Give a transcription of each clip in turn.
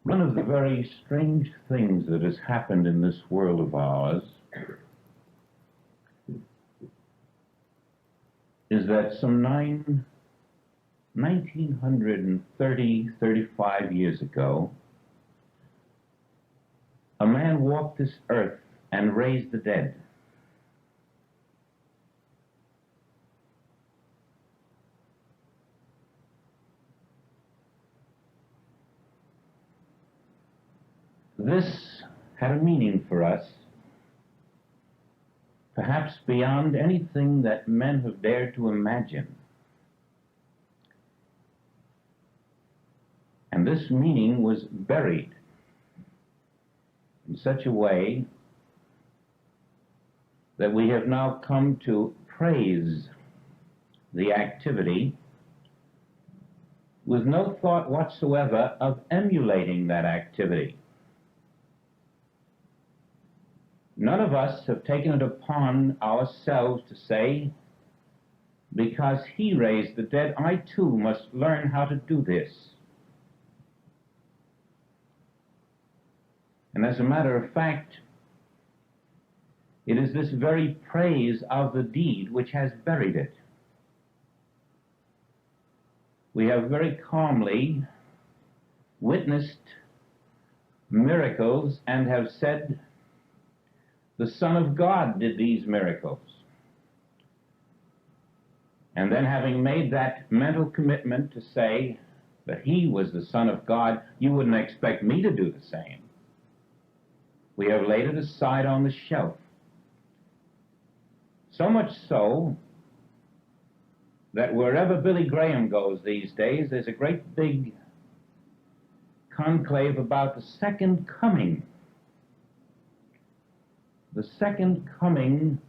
One of the very strange things that has happened in this world of ours is that some 1935 years ago, a man walked this earth and raised the dead. This had a meaning for us, perhaps beyond anything that men have dared to imagine. And this meaning was buried in such a way that we have now come to praise the activity with no thought whatsoever of emulating that activity. None of us have taken it upon ourselves to say, because he raised the dead, I too must learn how to do this. And as a matter of fact, it is this very praise of the deed which has buried it. We have very calmly witnessed miracles and have said, the Son of God did these miracles. And then, having made that mental commitment to say that he was the Son of God, you wouldn't expect me to do the same. We have laid it aside on the shelf. So much so that wherever Billy Graham goes these days, there's a great big conclave about the second coming. The second coming,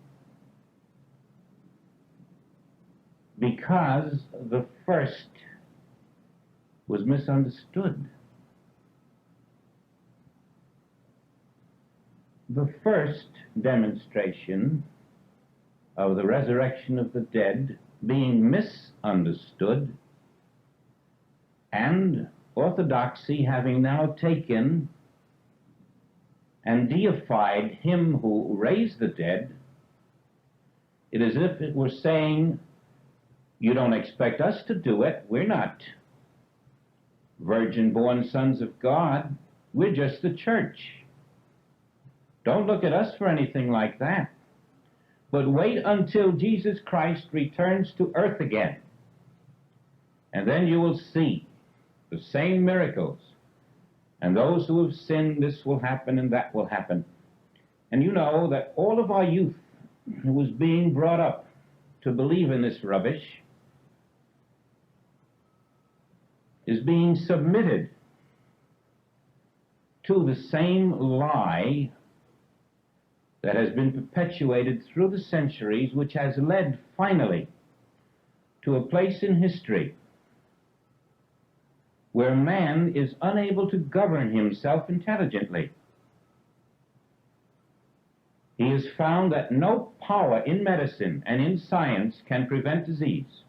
because the first was misunderstood. The first demonstration of the resurrection of the dead being misunderstood, and orthodoxy having now taken and deified him who raised the dead, it is as if it were saying, you don't expect us to do it. We're not virgin-born sons of God. We're just the church. Don't look at us for anything like that. But wait until Jesus Christ returns to earth again, and then you will see the same miracles. And those who have sinned, this will happen and that will happen. And you know that all of our youth who was being brought up to believe in this rubbish is being submitted to the same lie that has been perpetuated through the centuries, which has led finally to a place in history where man is unable to govern himself intelligently. He has found that no power in medicine and in science can prevent disease.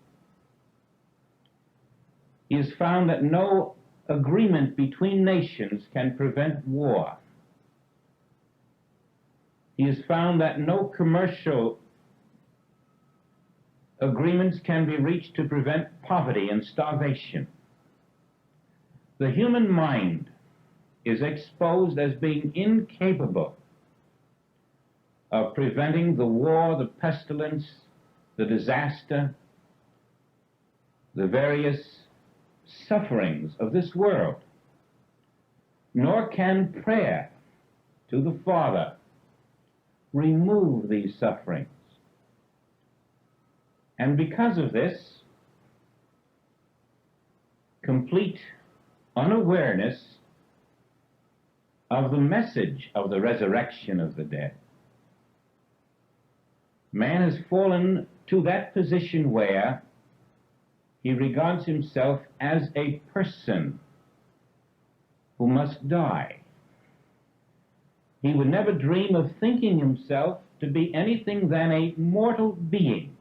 He has found that no agreement between nations can prevent war. He has found that no commercial agreements can be reached to prevent poverty and starvation. The human mind is exposed as being incapable of preventing the war, the pestilence, the disaster, the various sufferings of this world. Nor can prayer to the Father remove these sufferings. And because of this complete unawareness of the message of the resurrection of the dead, man has fallen to that position where he regards himself as a person who must die. He would never dream of thinking himself to be anything than a mortal being.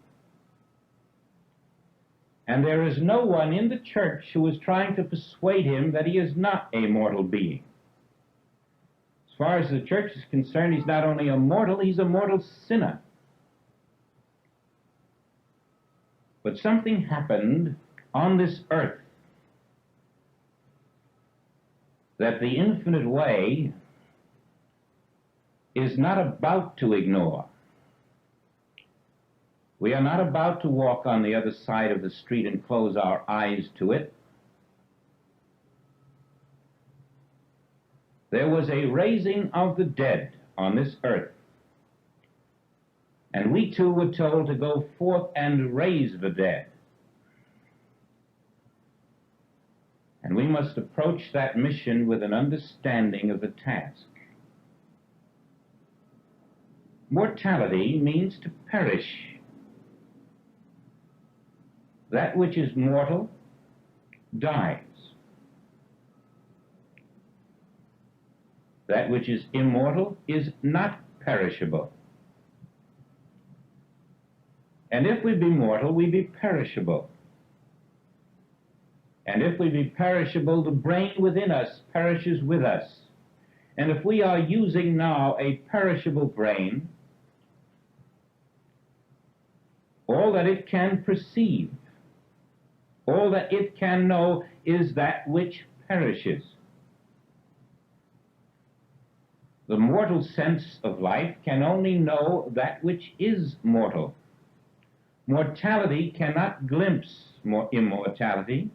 And there is no one in the church who is trying to persuade him that he is not a mortal being. As far as the church is concerned, he's not only a mortal, he's a mortal sinner. But something happened on this earth that the infinite way is not about to ignore. We are not about to walk on the other side of the street and close our eyes to it. There was a raising of the dead on this earth, and we too were told to go forth and raise the dead. And we must approach that mission with an understanding of the task. Mortality means to perish. That which is mortal dies. That which is immortal is not perishable. And if we be mortal, we be perishable. And if we be perishable, the brain within us perishes with us. And if we are using now a perishable brain, all that it can perceive, all that it can know is that which perishes. The mortal sense of life can only know that which is mortal. Mortality cannot glimpse immortality.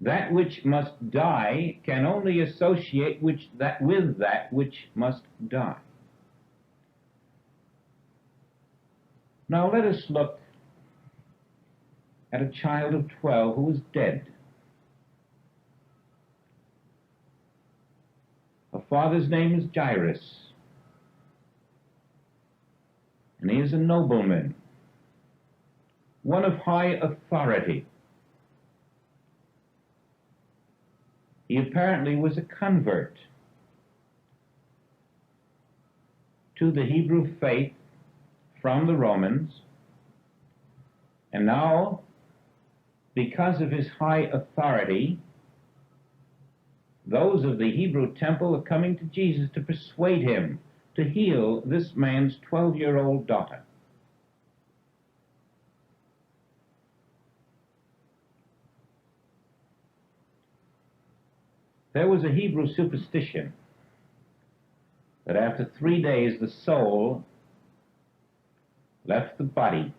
That which must die can only associate with that which must die. Now let us look at a child of 12 who is dead. Her father's name is Jairus, and he is a nobleman, one of high authority. He apparently was a convert to the Hebrew faith from the Romans, and now, because of his high authority, those of the Hebrew temple are coming to Jesus to persuade him to heal this man's 12-year-old daughter. There was a Hebrew superstition that after 3 days the soul left the body.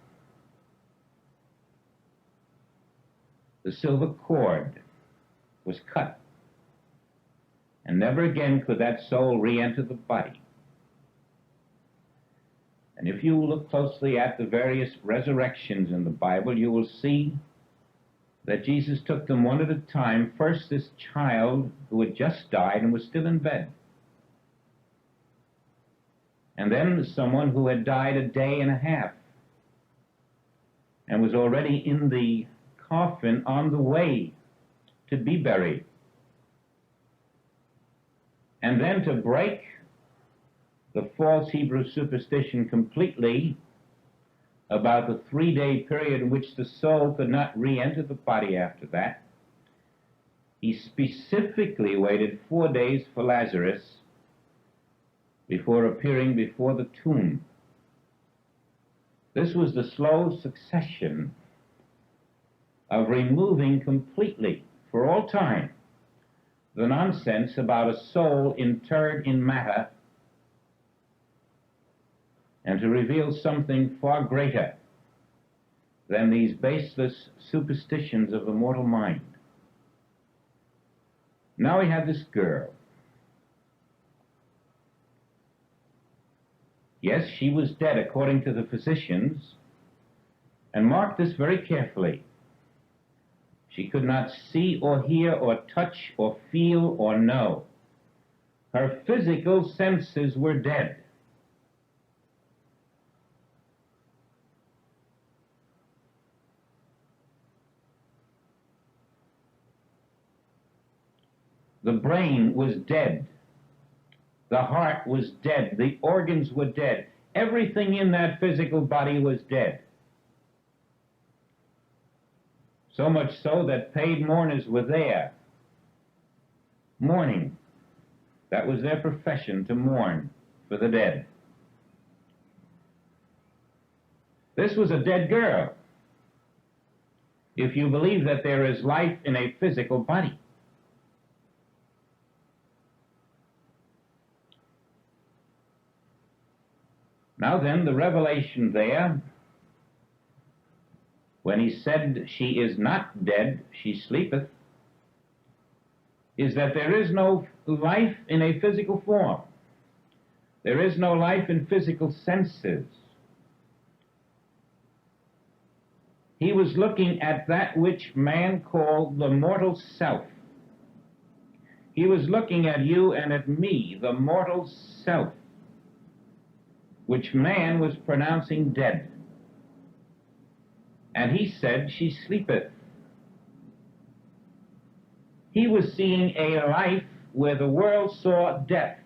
The silver cord was cut, and never again could that soul re-enter the body. And if you look closely at the various resurrections in the Bible, you will see that Jesus took them one at a time. First, this child who had just died and was still in bed. And then someone who had died a day and a half and was already in the coffin on the way to be buried. And then to break the false Hebrew superstition completely about the 3-day period in which the soul could not re-enter the body after that, he specifically waited 4 days for Lazarus before appearing before the tomb. This was the slow succession of removing completely, for all time, the nonsense about a soul interred in matter, and to reveal something far greater than these baseless superstitions of the mortal mind. Now we have this girl. Yes, she was dead according to the physicians, and mark this very carefully. She could not see or hear or touch or feel or know. Her physical senses were dead. The brain was dead. The heart was dead. The organs were dead. Everything in that physical body was dead. So much so that paid mourners were there, mourning. That was their profession, to mourn for the dead. This was a dead girl, if you believe that there is life in a physical body. Now then, the revelation there, when he said, "She is not dead, she sleepeth," is that there is no life in a physical form. There is no life in physical senses. He was looking at that which man called the mortal self. He was looking at you and at me, the mortal self, which man was pronouncing dead. And he said, "She sleepeth." He was seeing a life where the world saw death.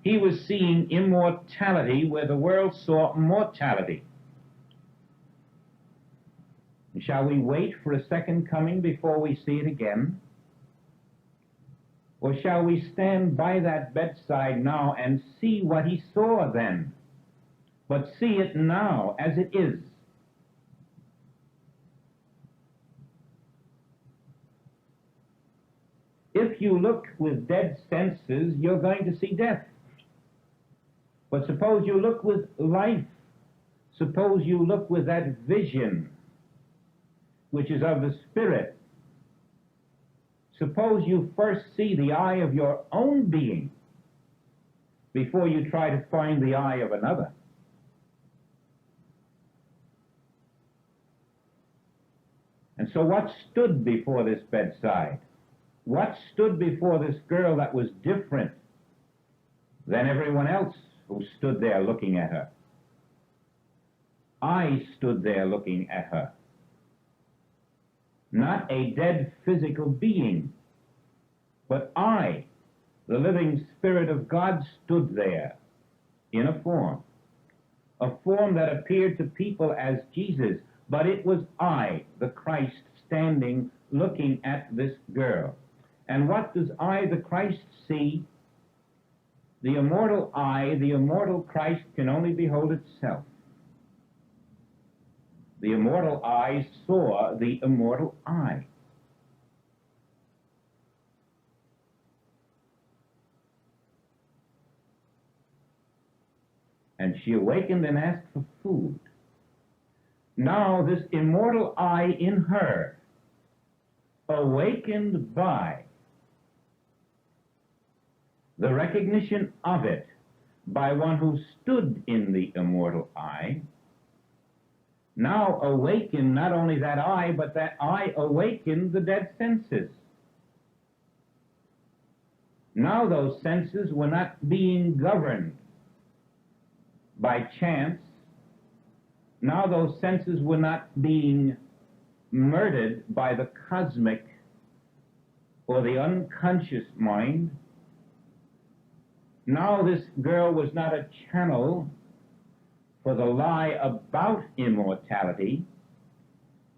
He was seeing immortality where the world saw mortality. Shall we wait for a second coming before we see it again? Or shall we stand by that bedside now and see what he saw then, but see it now as it is? If you look with dead senses, you're going to see death. But suppose you look with life. Suppose you look with that vision, which is of the Spirit. Suppose you first see the eye of your own being before you try to find the eye of another. And so what stood before this bedside? What stood before this girl that was different than everyone else who stood there looking at her? I stood there looking at her. Not a dead physical being, but I, the living Spirit of God, stood there in a form that appeared to people as Jesus, but it was I, the Christ, standing looking at this girl. And what does I, the Christ, see? The immortal I, the immortal Christ, can only behold itself. The immortal I saw the immortal I. And she awakened and asked for food. Now this immortal I in her, awakened by the recognition of it by one who stood in the immortal I, now awakened not only that I, but that I awakened the dead senses. Now those senses were not being governed by chance. Now those senses were not being murdered by the cosmic or the unconscious mind. Now this girl was not a channel for the lie about immortality.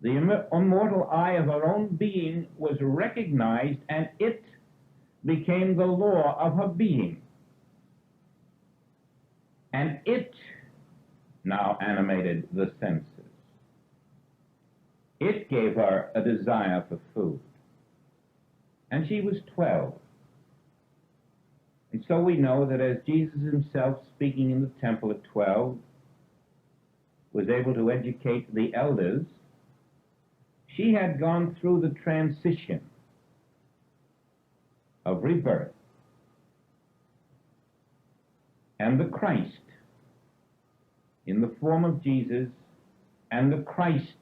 The immortal I of her own being was recognized, and it became the law of her being. And it now animated the senses. It gave her a desire for food. And she was 12. And so we know that as Jesus himself, speaking in the temple at 12, was able to educate the elders, she had gone through the transition of rebirth. And the Christ, in the form of Jesus, and the Christ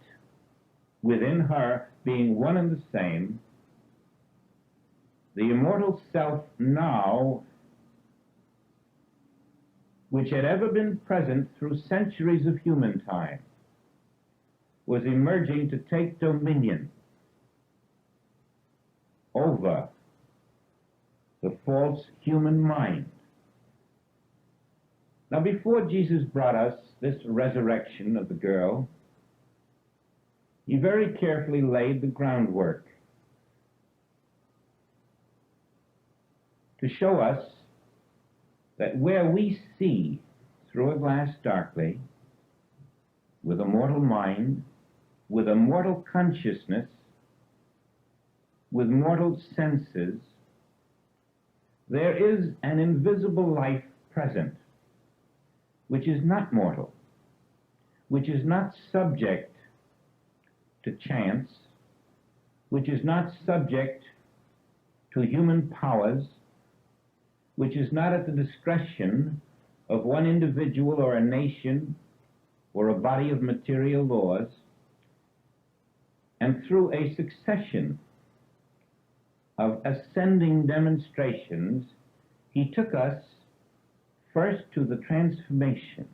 within her being one and the same, the immortal self now, which had ever been present through centuries of human time, was emerging to take dominion over the false human mind. Now, before Jesus brought us this resurrection of the girl, he very carefully laid the groundwork to show us that where we see through a glass darkly, with a mortal mind, with a mortal consciousness, with mortal senses, there is an invisible life present, which is not mortal, which is not subject to chance, which is not subject to human powers, which is not at the discretion of one individual or a nation or a body of material laws, and through a succession of ascending demonstrations, he took us first to the transformation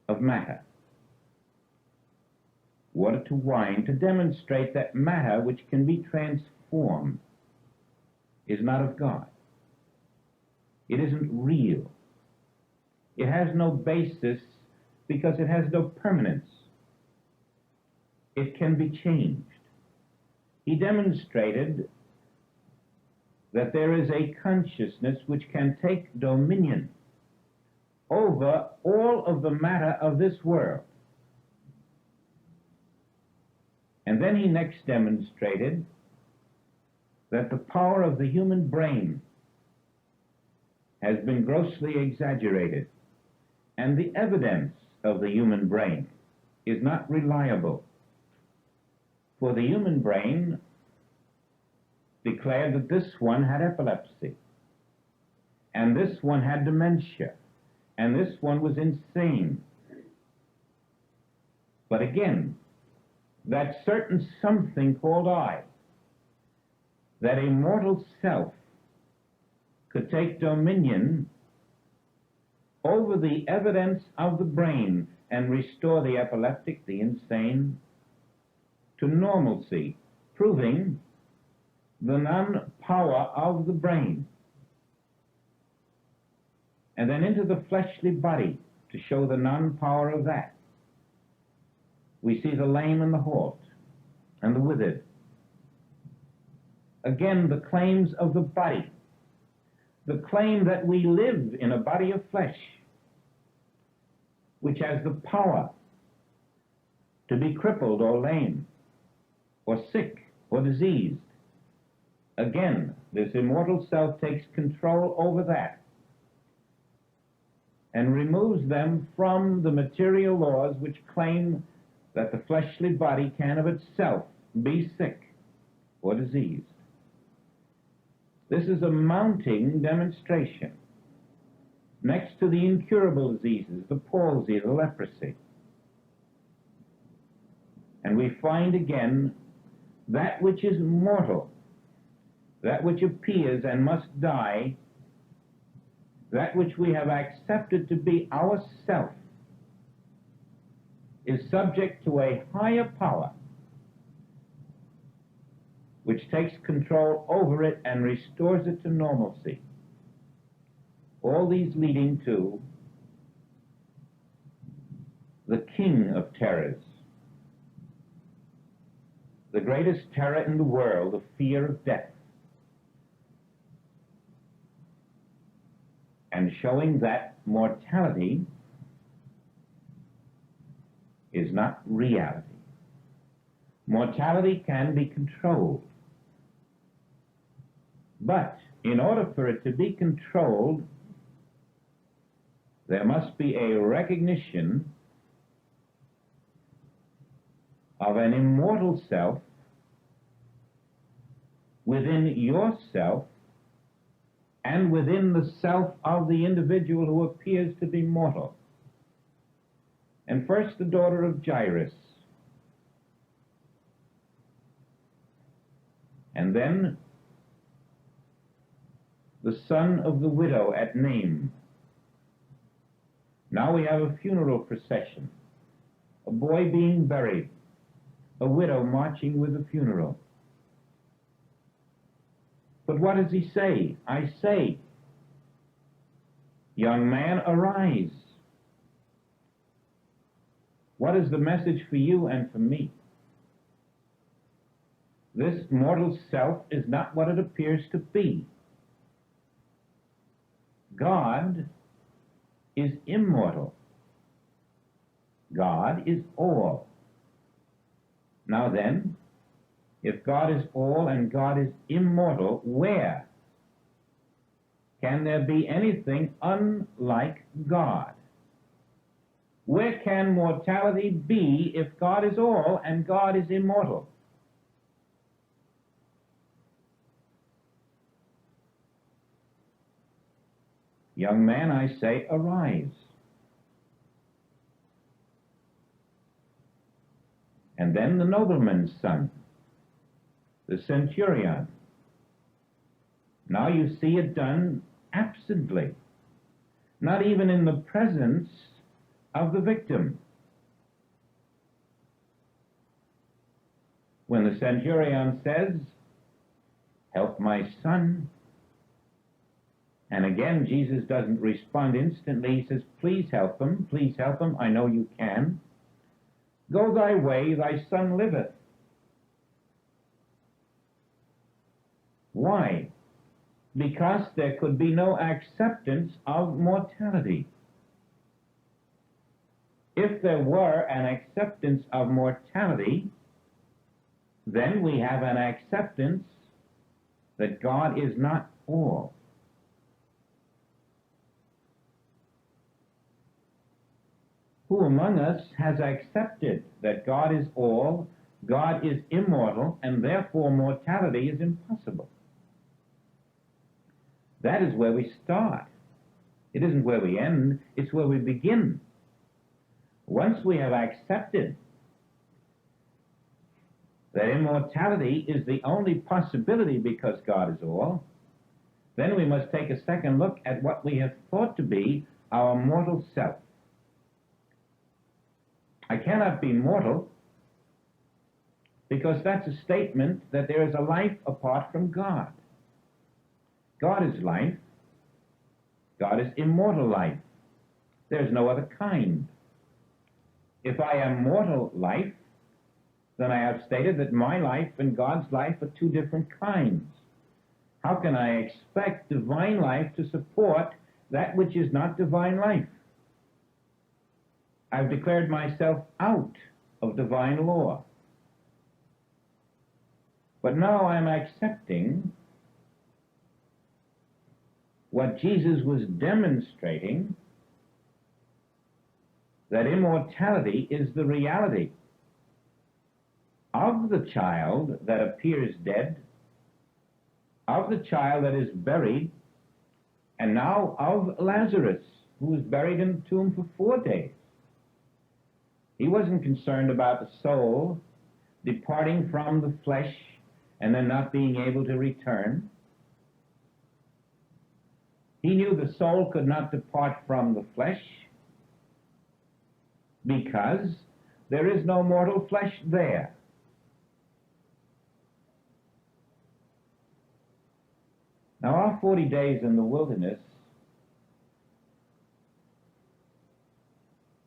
of matter, water to wine, to demonstrate that matter which can be transformed is not of God. It isn't real. It has no basis because it has no permanence. It can be changed. He demonstrated that there is a consciousness which can take dominion over all of the matter of this world. And then he next demonstrated that the power of the human brain has been grossly exaggerated, and the evidence of the human brain is not reliable. For the human brain declared that this one had epilepsy, and this one had dementia, and this one was insane. But again, that certain something called I, that a mortal self could take dominion over the evidence of the brain and restore the epileptic, the insane, to normalcy, proving the non-power of the brain. And then into the fleshly body to show the non-power of that. We see the lame and the halt and the withered. Again, the claims of the body. The claim that we live in a body of flesh, which has the power to be crippled or lame or sick or diseased. Again, this immortal self takes control over that and removes them from the material laws which claim that the fleshly body can of itself be sick or diseased. This is a mounting demonstration next to the incurable diseases, the palsy, the leprosy. And we find again that which is mortal, that which appears and must die, that which we have accepted to be our self, is subject to a higher power which takes control over it and restores it to normalcy. All these leading to the king of terrors, the greatest terror in the world, the fear of death, and showing that mortality is not reality. Mortality can be controlled. But in order for it to be controlled, there must be a recognition of an immortal self within yourself and within the self of the individual who appears to be mortal. And first, the daughter of Jairus, and then the son of the widow at Nain. Now we have a funeral procession, a boy being buried, a widow marching with the funeral. But what does he say? I say, young man, arise. What is the message for you and for me? This mortal self is not what it appears to be. God is immortal. God is all. Now then, if God is all and God is immortal, where can there be anything unlike God? Where can mortality be if God is all and God is immortal? Young man, I say, arise. And then the nobleman's son, the centurion. Now you see it done absently, not even in the presence of the victim. When the centurion says, help my son, and again Jesus doesn't respond instantly, he says, please help him, I know you can. Go thy way, thy son liveth. Why? Because there could be no acceptance of mortality. If there were an acceptance of mortality, then we have an acceptance that God is not all. Who among us has accepted that God is all, God is immortal, and therefore mortality is impossible? That is where we start. It isn't where we end, it's where we begin. Once we have accepted that immortality is the only possibility because God is all, then we must take a second look at what we have thought to be our mortal self. I cannot be mortal because that's a statement that there is a life apart from God. God is life. God is immortal life. There's no other kind. If I am mortal life, then I have stated that my life and God's life are two different kinds. How can I expect divine life to support that which is not divine life? I've declared myself out of divine law. But now I'm accepting what Jesus was demonstrating, that immortality is the reality of the child that appears dead, of the child that is buried, and now of Lazarus, who was buried in the tomb for 4 days. He wasn't concerned about the soul departing from the flesh and then not being able to return. He knew the soul could not depart from the flesh because there is no mortal flesh there. Now, our 40 days in the wilderness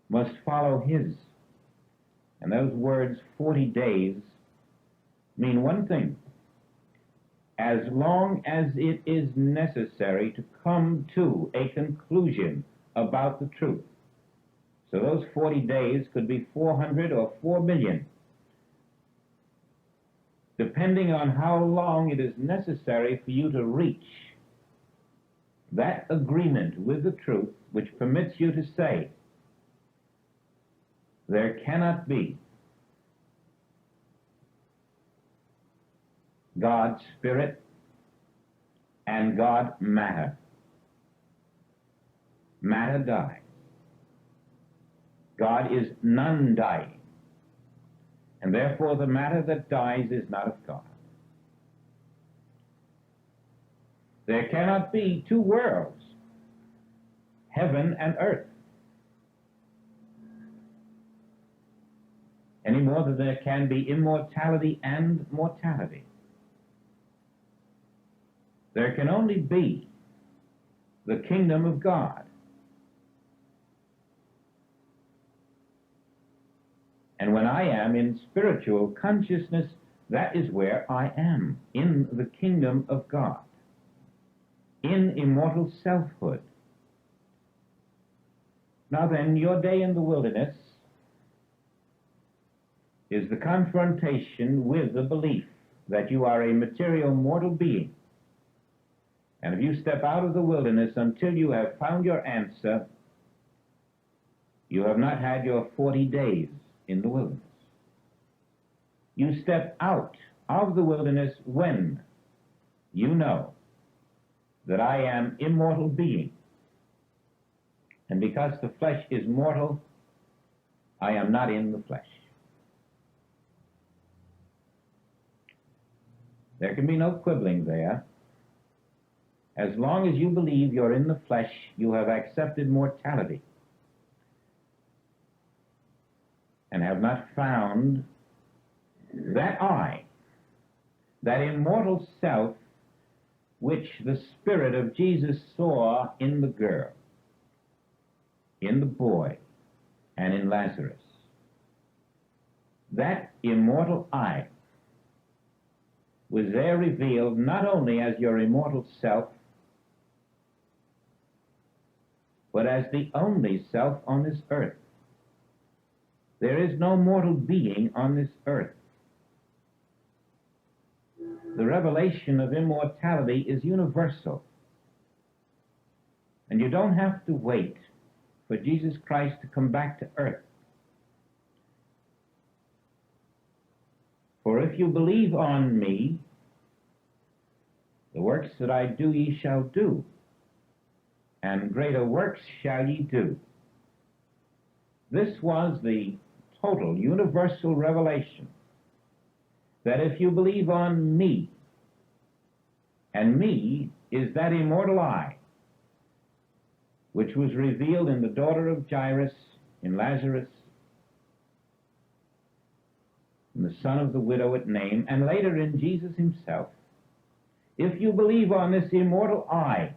must follow his. And those words, 40 days, mean one thing. As long as it is necessary to come to a conclusion about the truth. So those 40 days could be 400 or 4 million, depending on how long it is necessary for you to reach that agreement with the truth which permits you to say, there cannot be God Spirit and God matter. Matter dies. God is non-dying, and therefore the matter that dies is not of God. There cannot be two worlds, heaven and earth, any more than there can be immortality and mortality. There can only be the kingdom of God. And when I am in spiritual consciousness That is where I am, in the kingdom of God, in immortal selfhood. Now then, your day in the wilderness is the confrontation with the belief that you are a material mortal being. And if you step out of the wilderness until you have found your answer, you have not had your 40 days in the wilderness. You step out of the wilderness when you know that I am immortal being. And because the flesh is mortal, I am not in the flesh. There can be no quibbling there. As long as you believe you're in the flesh, you have accepted mortality and have not found that I, that immortal self, which the Spirit of Jesus saw in the girl, in the boy, and in Lazarus. That immortal I was there revealed not only as your immortal self, but as the only self on this earth. There is no mortal being on this earth. The revelation of immortality is universal. And you don't have to wait for Jesus Christ to come back to earth. For if you believe on me, the works that I do ye shall do, and greater works shall ye do. This was the total, universal revelation, that if you believe on me, and me is that immortal I, which was revealed in the daughter of Jairus, in Lazarus, in the son of the widow at Nain, and later in Jesus himself, if you believe on this immortal I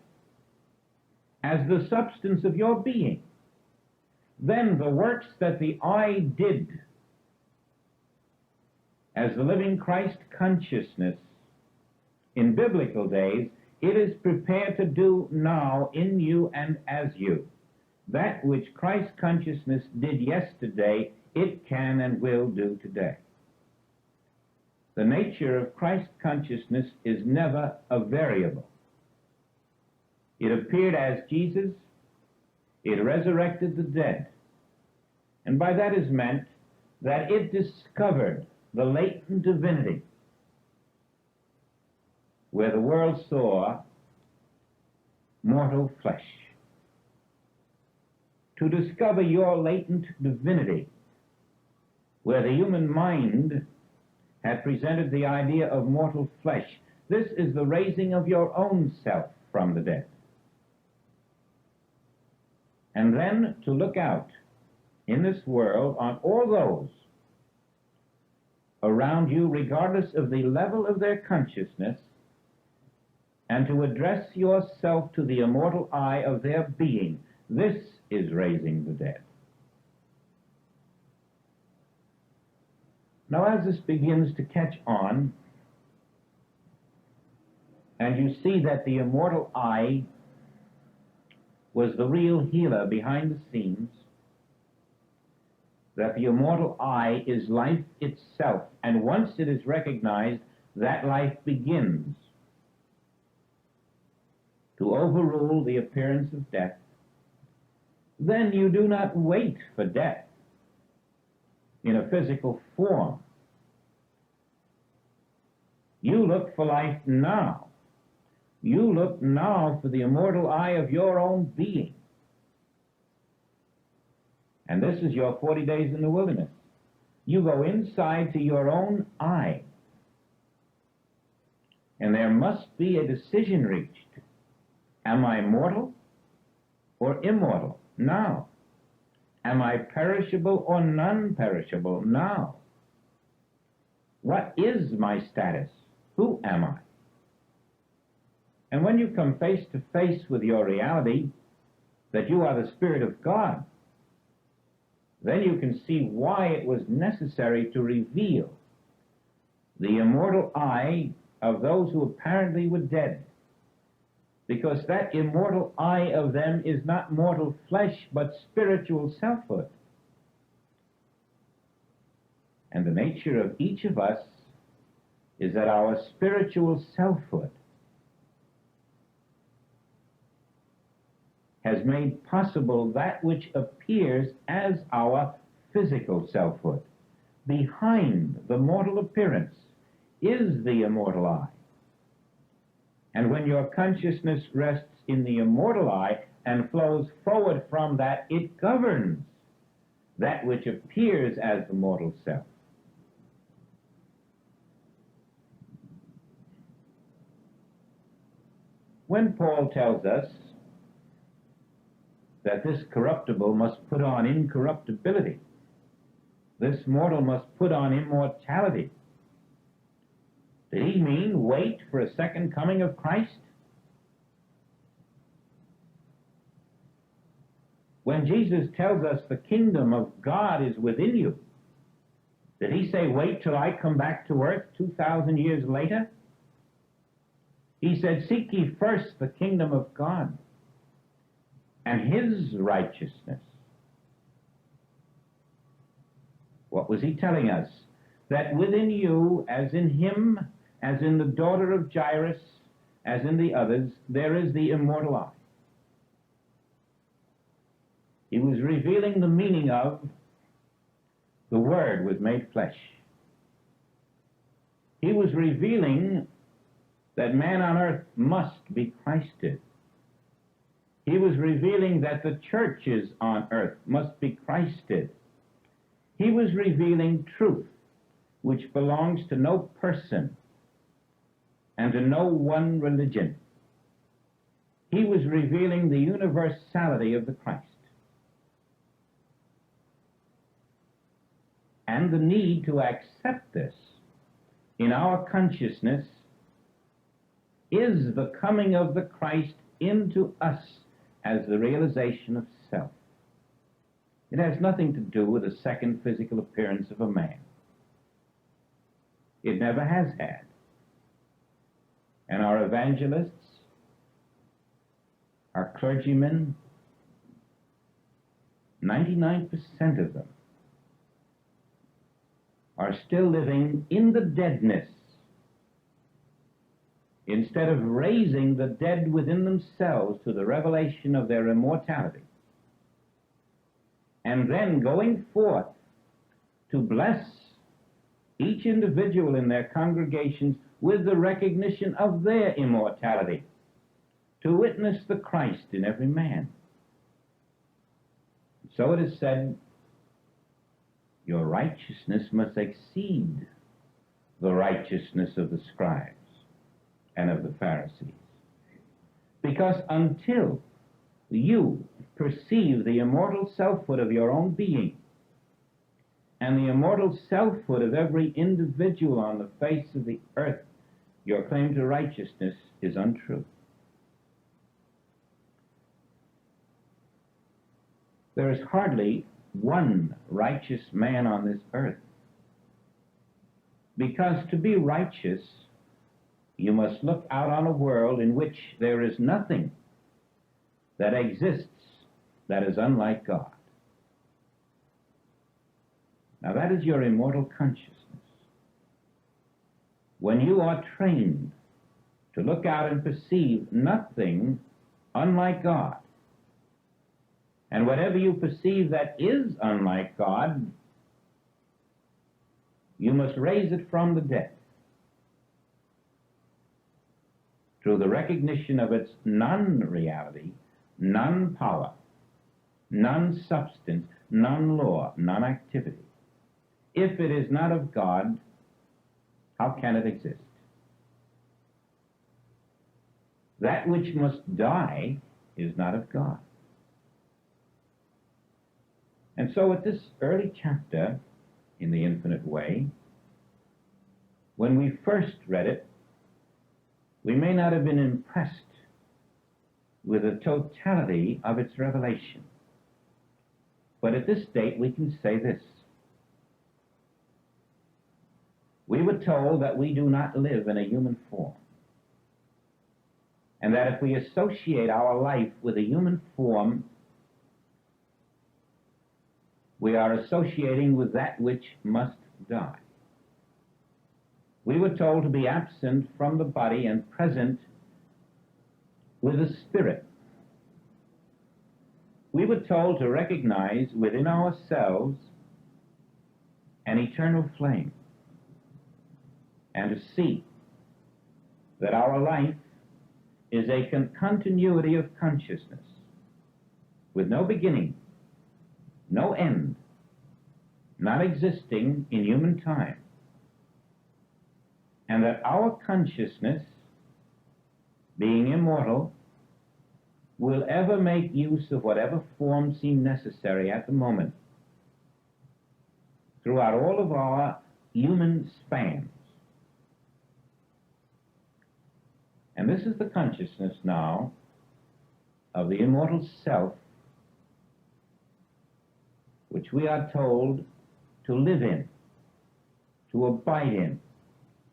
as the substance of your being, then the works that the I did as the living Christ consciousness in biblical days, it is prepared to do now in you and as you. That which Christ consciousness did yesterday, it can and will do today. The nature of Christ consciousness is never a variable. It appeared as Jesus, it resurrected the dead. And by that is meant that it discovered the latent divinity where the world saw mortal flesh. To discover your latent divinity where the human mind had presented the idea of mortal flesh, this is the raising of your own self from the dead. And then to look out in this world on all those around you, regardless of the level of their consciousness, and to address yourself to the immortal I of their being. This is raising the dead. Now, as this begins to catch on, and you see that the immortal I was the real healer behind the scenes, that the immortal I is life itself, and once it is recognized, that life begins to overrule the appearance of death, then you do not wait for death in a physical form. You look for life now. You look now for the immortal I of your own being. And this is your 40 days in the wilderness. You go inside to your own I. And there must be a decision reached. Am I mortal or immortal? Now. Am I perishable or non-perishable? Now. What is my status? Who am I? And when you come face to face with your reality, that you are the Spirit of God, then you can see why it was necessary to reveal the immortal eye of those who apparently were dead, because that immortal eye of them is not mortal flesh, but spiritual selfhood. And the nature of each of us is that our spiritual selfhood has made possible that which appears as our physical selfhood. Behind the mortal appearance is the immortal eye. And when your consciousness rests in the immortal eye and flows forward from that, it governs that which appears as the mortal self. When Paul tells us that this corruptible must put on incorruptibility, this mortal must put on immortality, did he mean wait for a second coming of Christ? When Jesus tells us the kingdom of God is within you, did he say wait till I come back to earth 2,000 years later? He said, seek ye first the kingdom of God and his righteousness. What was he telling us? That within you, as in him, as in the daughter of Jairus, as in the others, there is the immortal eye. He was revealing the meaning of the Word was made flesh. He was revealing that man on earth must be Christed. He was revealing that the churches on earth must be Christed. He was revealing truth, which belongs to no person and to no one religion. He was revealing the universality of the Christ and the need to accept this in our consciousness is the coming of the Christ into us as the realization of self. It has nothing to do with the second physical appearance of a man. It never has had. And our evangelists, our clergymen, 99% of them are still living in the deadness instead of raising the dead within themselves to the revelation of their immortality, and then going forth to bless each individual in their congregations with the recognition of their immortality, to witness the Christ in every man. So it is said, your righteousness must exceed the righteousness of the scribes and of the Pharisees. Because until you perceive the immortal selfhood of your own being and the immortal selfhood of every individual on the face of the earth, your claim to righteousness is untrue. There is hardly one righteous man on this earth, because to be righteous, you must look out on a world in which there is nothing that exists that is unlike God. Now that is your immortal consciousness. When you are trained to look out and perceive nothing unlike God, and whatever you perceive that is unlike God, you must raise it from the dead through the recognition of its non-reality, non-power, non-substance, non-law, non-activity. If it is not of God, how can it exist? That which must die is not of God. And so at this early chapter in the Infinite Way, when we first read it, we may not have been impressed with the totality of its revelation. But at this date we can say this: We were told that we do not live in a human form, and that if we associate our life with a human form, we are associating with that which must die. We were told to be absent from the body and present with the spirit. We were told to recognize within ourselves an eternal flame and to see that our life is a continuity of consciousness with no beginning, no end, not existing in human time, and that our consciousness, being immortal, will ever make use of whatever form seem necessary at the moment throughout all of our human spans. And this is the consciousness now of the immortal self, which we are told to live in, to abide in,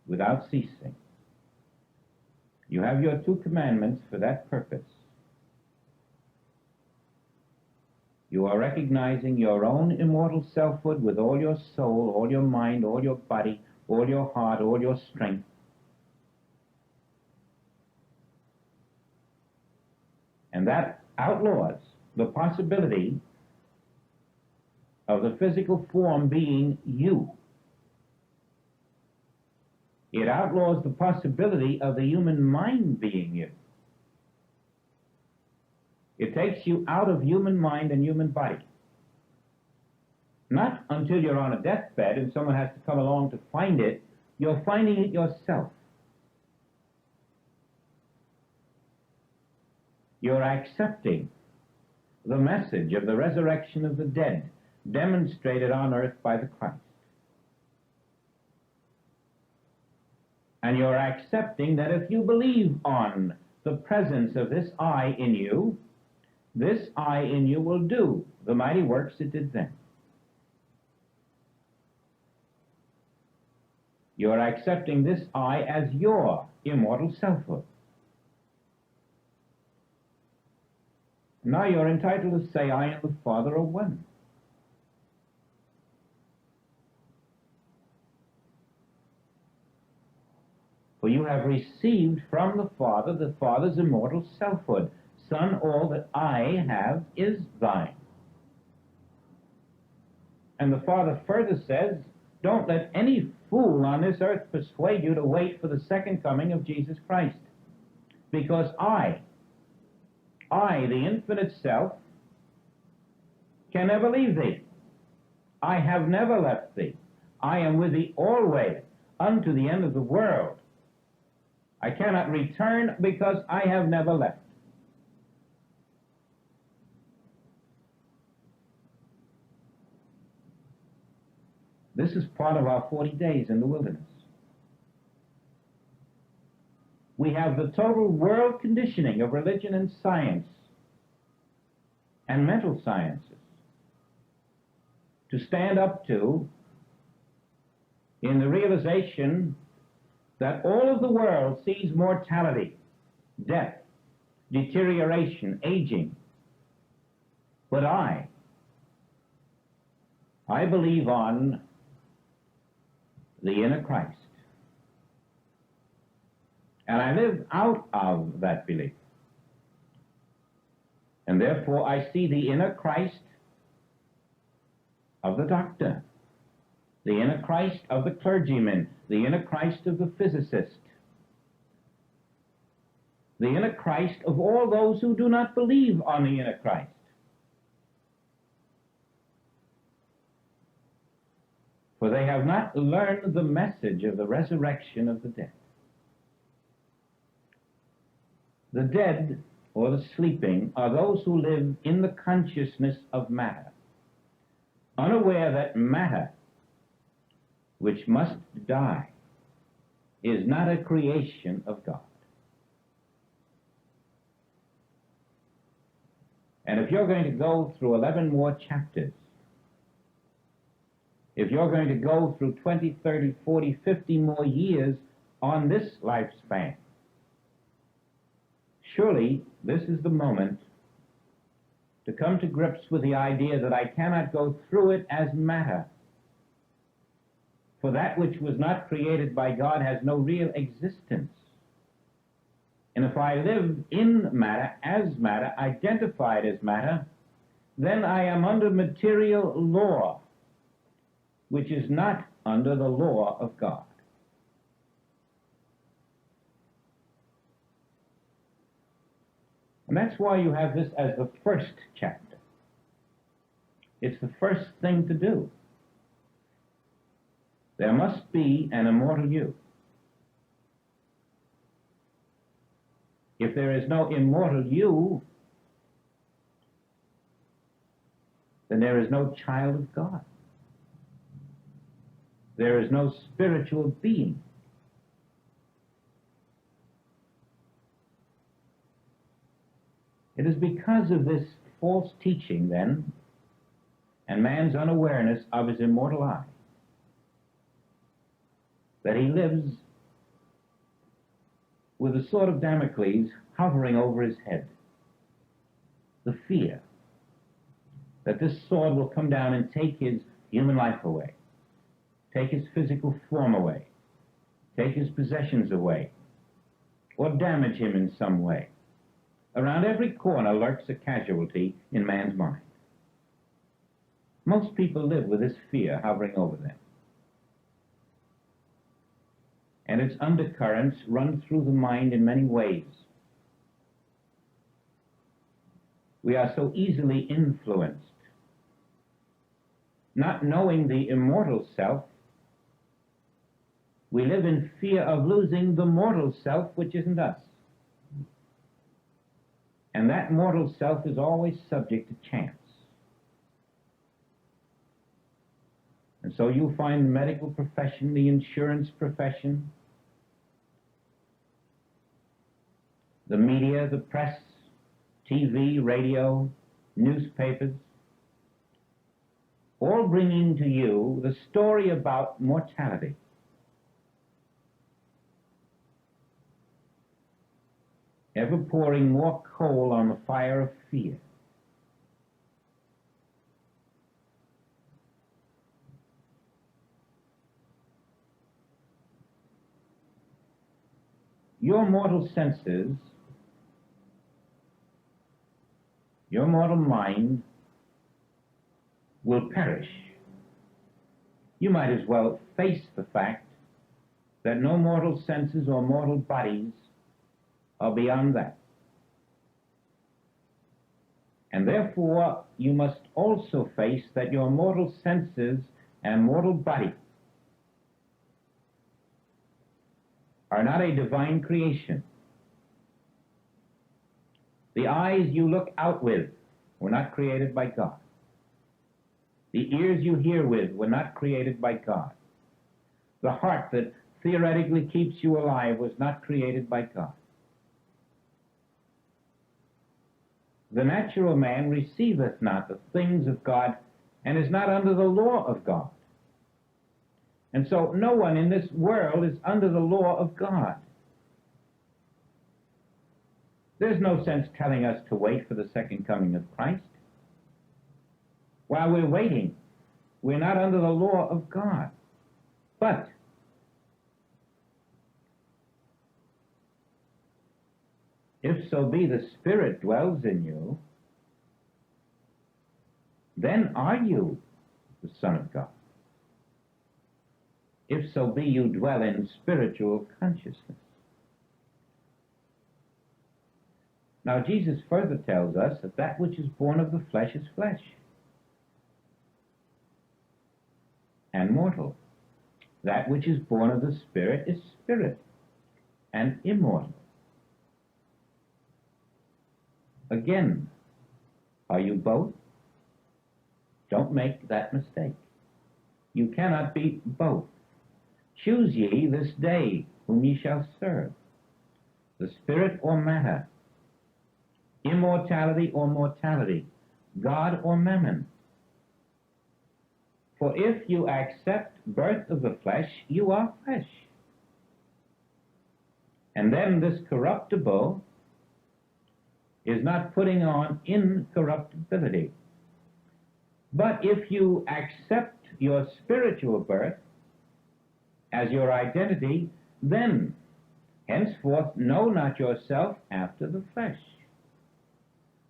without ceasing. You have your 2 commandments for that purpose. You are recognizing your own immortal selfhood with all your soul, all your mind, all your body, all your heart, all your strength. And that outlaws the possibility of the physical form being you. It outlaws the possibility of the human mind being you. It takes you out of human mind and human body. Not until you're on a deathbed and someone has to come along to find it. You're finding it yourself. You're accepting the message of the resurrection of the dead demonstrated on earth by the Christ. And you're accepting that if you believe on the presence of this I in you, this I in you will do the mighty works it did then. You're accepting this I as your immortal selfhood. Now you're entitled to say, I and the Father are one. For you have received from the Father the Father's immortal selfhood. Son, all that I have is thine. And the Father further says, don't let any fool on this earth persuade you to wait for the second coming of Jesus Christ. Because I, the infinite self, can never leave thee. I have never left thee. I am with thee always, unto the end of the world. I cannot return because I have never left. This is part of our 40 days in the wilderness. We have the total world conditioning of religion and science and mental sciences to stand up to in the realization that all of the world sees mortality, death, deterioration, aging. But I believe on the inner Christ. And I live out of that belief. And therefore I see the inner Christ of the doctor, the inner Christ of the clergyman, the inner Christ of the physicist, the inner Christ of all those who do not believe on the inner Christ. For they have not learned the message of the resurrection of the dead. The dead, or the sleeping, are those who live in the consciousness of matter, unaware that matter, which must die, is not a creation of God. And if you're going to go through 11 more chapters, if you're going to go through 20, 30, 40, 50 more years on this lifespan, surely this is the moment to come to grips with the idea that I cannot go through it as matter. For that which was not created by God has no real existence. And if I live in matter, as matter, identified as matter, then I am under material law, which is not under the law of God. And that's why you have this as the first chapter. It's the first thing to do. There must be an immortal you. If there is no immortal you, then there is no child of God. There is no spiritual being. It is because of this false teaching, then, and man's unawareness of his immortal I, that he lives with a sword of Damocles hovering over his head. The fear that this sword will come down and take his human life away, take his physical form away, take his possessions away, or damage him in some way. Around every corner lurks a casualty in man's mind. Most people live with this fear hovering over them. And its undercurrents run through the mind in many ways. We are so easily influenced. Not knowing the immortal self, we live in fear of losing the mortal self, which isn't us. And that mortal self is always subject to chance. And so you find the medical profession, the insurance profession, the media, the press, TV, radio, newspapers, all bringing to you the story about mortality. Ever pouring more coal on the fire of fear. Your mortal senses, your mortal mind will perish. You might as well face the fact that no mortal senses or mortal bodies are beyond that. And therefore, you must also face that your mortal senses and mortal body are not a divine creation. The eyes you look out with were not created by God. The ears you hear with were not created by God. The heart that theoretically keeps you alive was not created by God. The natural man receiveth not the things of God, and is not under the law of God. And so no one in this world is under the law of God. There's no sense telling us to wait for the second coming of Christ. While we're waiting, we're not under the law of God. But if so be the Spirit dwells in you, then are you the Son of God. If so be you dwell in spiritual consciousness. Now Jesus further tells us that that which is born of the flesh is flesh, and mortal. That which is born of the Spirit is spirit, and immortal. Again, are you both? Don't make that mistake. You cannot be both. Choose ye this day whom ye shall serve, the spirit or matter, immortality or mortality, God or mammon. For if you accept birth of the flesh, you are flesh. And then this corruptible is not putting on incorruptibility. But if you accept your spiritual birth as your identity, then henceforth know not yourself after the flesh.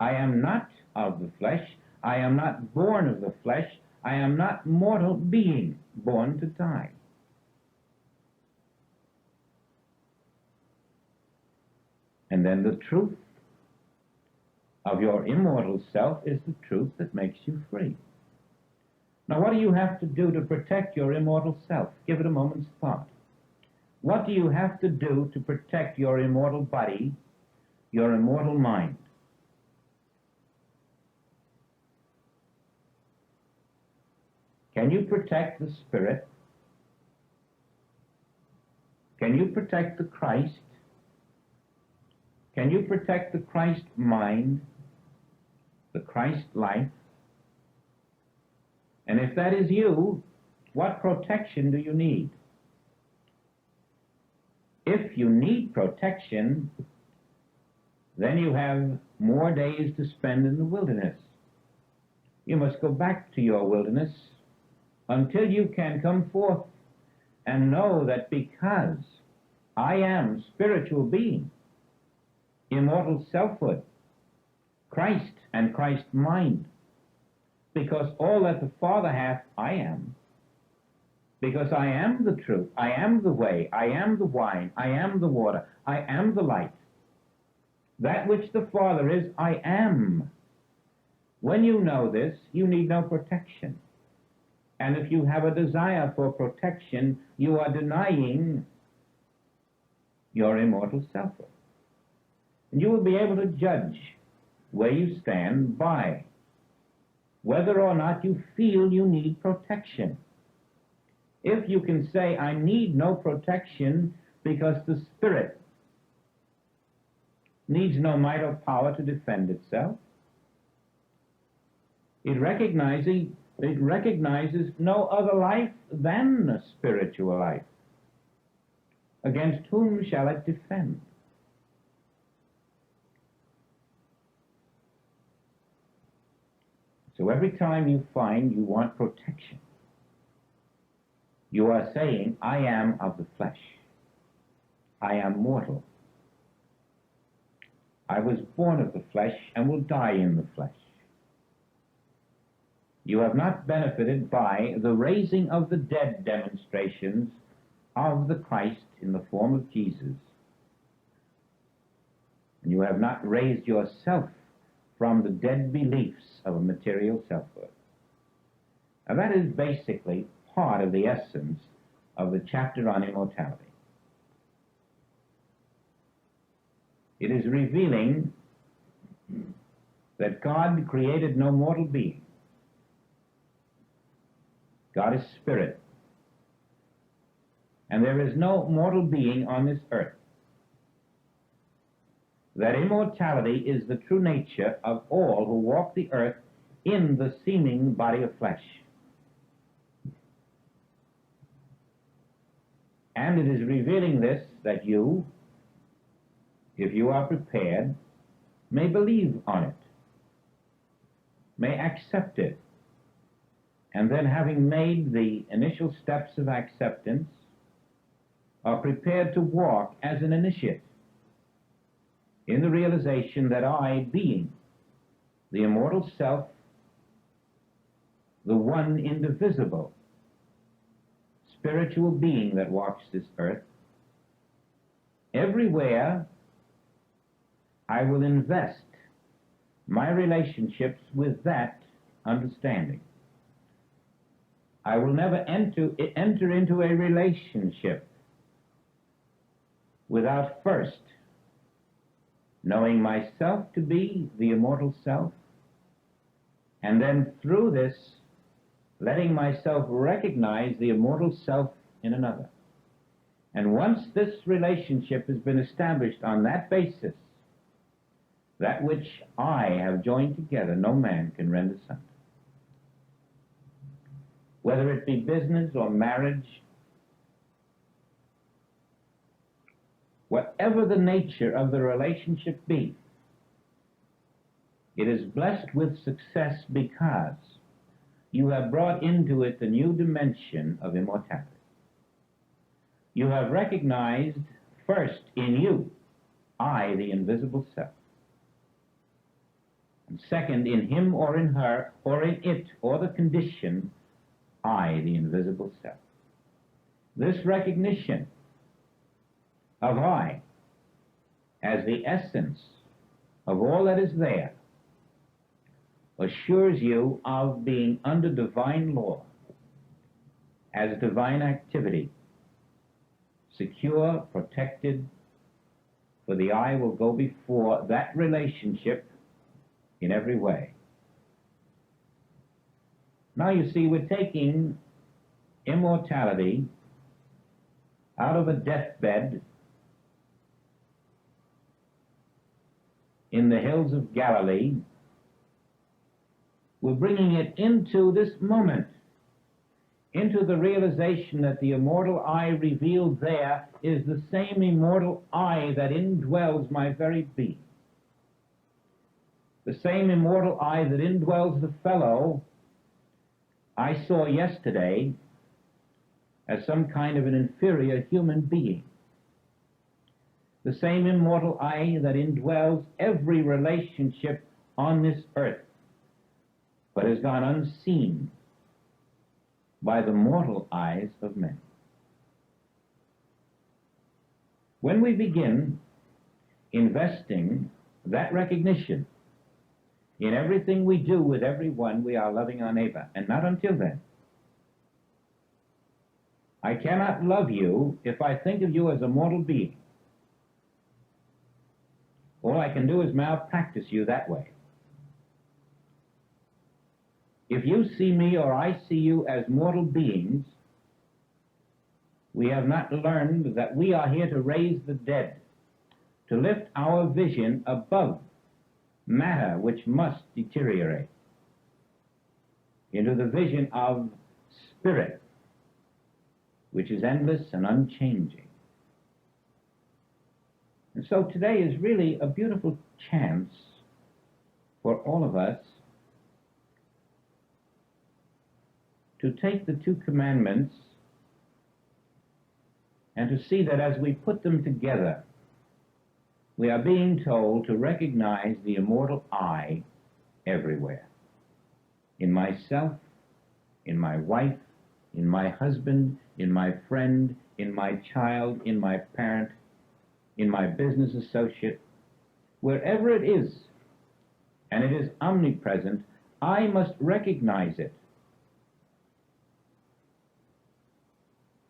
I am not of the flesh. I am not born of the flesh. I am not mortal being born to die. And then the truth of your immortal self is the truth that makes you free. Now, what do you have to do to protect your immortal self? Give it a moment's thought. What do you have to do to protect your immortal body, your immortal mind? Can you protect the spirit? Can you protect the Christ? Can you protect the Christ mind, the Christ life? And if that is you, what protection do you need? If you need protection, then you have more days to spend in the wilderness. You must go back to your wilderness until you can come forth and know that because I am spiritual being, immortal selfhood, Christ and Christ mind, because all that the Father hath, I am. Because I am the truth, I am the way, I am the wine, I am the water, I am the light. That which the Father is, I am. When you know this, you need no protection. And if you have a desire for protection, you are denying your immortal selfhood. And you will be able to judge where you stand by whether or not you feel you need protection. If you can say, I need no protection because the spirit needs no might or power to defend itself, it recognizes no other life than a spiritual life. Against whom shall it defend? So every time you find you want protection, you are saying, I am of the flesh. I am mortal. I was born of the flesh and will die in the flesh. You have not benefited by the raising of the dead demonstrations of the Christ in the form of Jesus. And you have not raised yourself from the dead beliefs of a material selfhood. Now that is basically part of the essence of the chapter on immortality. It is revealing that God created no mortal being. God is spirit. And there is no mortal being on this earth. That immortality is the true nature of all who walk the earth in the seeming body of flesh. And it is revealing this that you, if you are prepared, may believe on it, may accept it, and then having made the initial steps of acceptance, are prepared to walk as an initiate in the realization that I, being the immortal self, the one indivisible spiritual being that walks this earth, everywhere I will invest my relationships with that understanding. I will never enter into a relationship without first knowing myself to be the immortal self, and then through this letting myself recognize the immortal self in another. And once this relationship has been established on that basis, that which I have joined together, no man can rend asunder. whether it be business or marriage, whatever the nature of the relationship be, it is blessed with success because you have brought into it the new dimension of immortality. You have recognized first in you, I, the invisible self. And second, in him or in her or in it or the condition, I, the invisible self. This recognition of I as the essence of all that is there assures you of being under divine law as divine activity, secure, protected, for the I will go before that relationship in every way. Now you see, we're taking immortality out of a deathbed in the hills of Galilee. We're bringing it into this moment, into the realization that the immortal I revealed there is the same immortal I that indwells my very being. The same immortal I that indwells the fellow I saw yesterday as some kind of an inferior human being. The same immortal I that indwells every relationship on this earth, but has gone unseen by the mortal eyes of men. When we begin investing that recognition in everything we do with everyone, we are loving our neighbor, and not until then. I cannot love you if I think of you as a mortal being. All I can do is malpractice you that way. If you see me or I see you as mortal beings, we have not learned that we are here to raise the dead, to lift our vision above matter which must deteriorate into the vision of spirit, which is endless and unchanging. And so today is really a beautiful chance for all of us to take the two commandments and to see that as we put them together, we are being told to recognize the immortal I everywhere. In myself, in my wife, in my husband, in my friend, in my child, in my parent, in my business associate, wherever it is, and it is omnipresent, I must recognize it.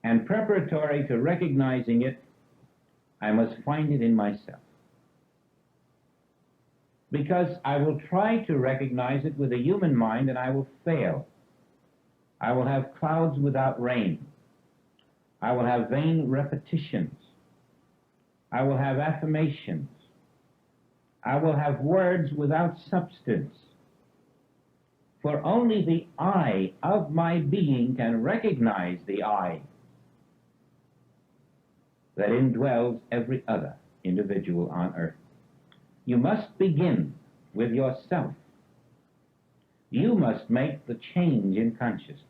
And preparatory to recognizing it, I must find it in myself. Because I will try to recognize it with a human mind and I will fail. I will have clouds without rain. I will have vain repetitions. I will have affirmations. I will have words without substance. For only the I of my being can recognize the I that indwells every other individual on earth. You must begin with yourself. You must make the change in consciousness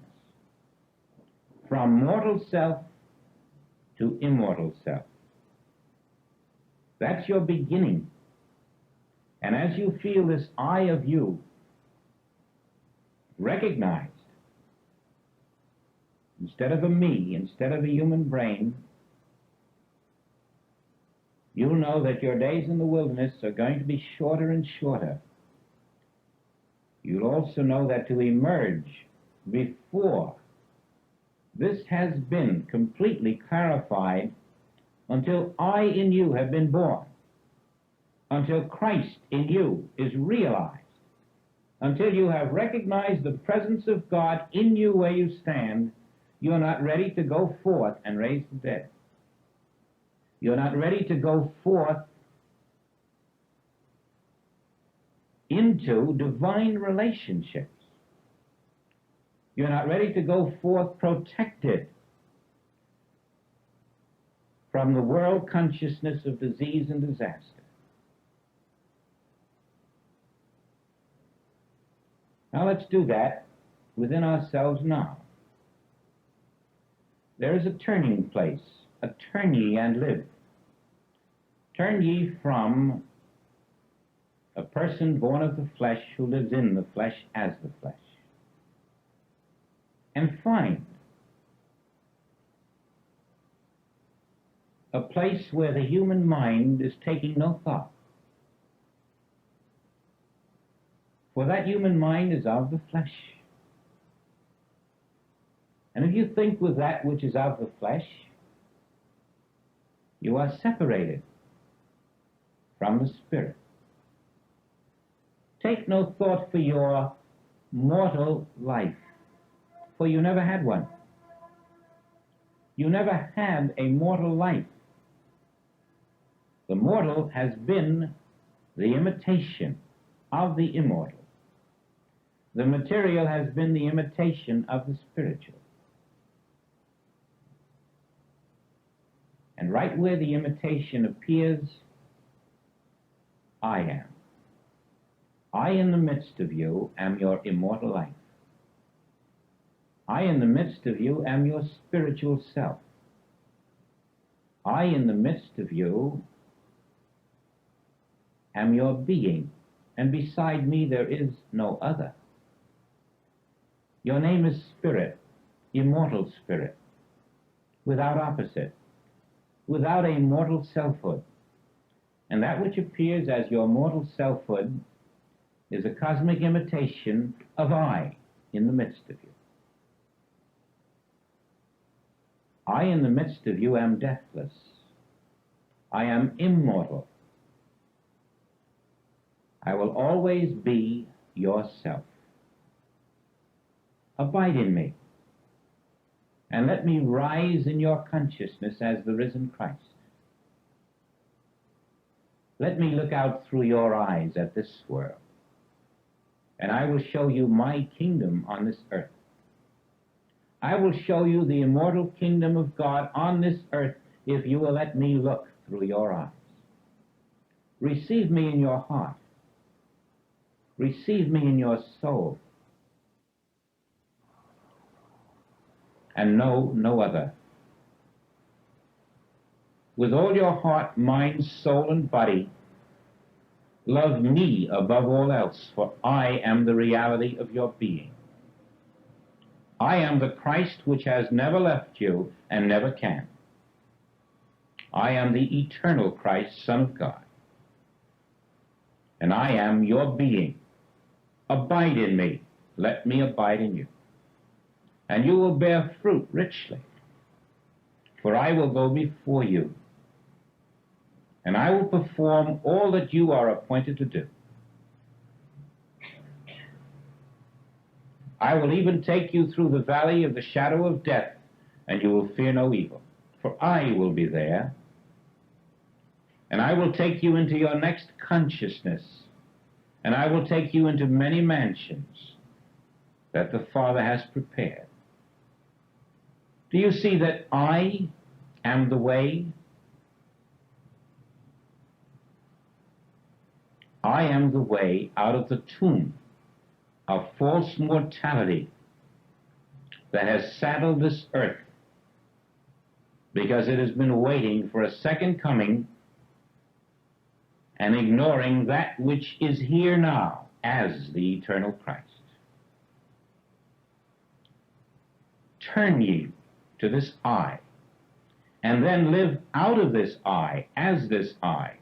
from mortal self to immortal self. That's your beginning. And as you feel this I of you recognized, instead of a me, instead of a human brain, you'll know that your days in the wilderness are going to be shorter and shorter. You'll also know that to emerge before this has been completely clarified, until I in you have been born, until Christ in you is realized, until you have recognized the presence of God in you where you stand, you're not ready to go forth and raise the dead. You're not ready to go forth into divine relationships. You're not ready to go forth protected from the world consciousness of disease and disaster. Now let's do that within ourselves now. There is a turning place, a turn ye and live. Turn ye from a person born of the flesh who lives in the flesh as the flesh, and find a place where the human mind is taking no thought. For that human mind is of the flesh. And if you think with that which is of the flesh, you are separated from the Spirit. Take no thought for your mortal life, for you never had one. You never had a mortal life. The mortal has been the imitation of the immortal. The material has been the imitation of the spiritual. And right where the imitation appears, I am. I in the midst of you am your immortal life. I in the midst of you am your spiritual self. I in the midst of you am your being, and beside me there is no other. Your name is Spirit, immortal Spirit, without opposite, without a mortal selfhood. And that which appears as your mortal selfhood is a cosmic imitation of I in the midst of you. I in the midst of you am deathless. I am immortal. I will always be yourself. Abide in me, and let me rise in your consciousness as the risen Christ. Let me look out through your eyes at this world, and I will show you my kingdom on this earth. I will show you the immortal kingdom of God on this earth if you will let me look through your eyes. Receive me in your heart. Receive me in your soul. And know no other. With all your heart, mind, soul, and body, love me above all else, for I am the reality of your being. I am the Christ which has never left you and never can. I am the eternal Christ, Son of God. And I am your being. Abide in me. Let me abide in you. And you will bear fruit richly, for I will go before you, and I will perform all that you are appointed to do. I will even take you through the valley of the shadow of death, and you will fear no evil, for I will be there, and I will take you into your next consciousness, and I will take you into many mansions that the Father has prepared. Do you see that I am the way? I am the way out of the tomb of false mortality that has saddled this earth because it has been waiting for a second coming and ignoring that which is here now as the eternal Christ. Turn ye to this I, and then live out of this I as this I,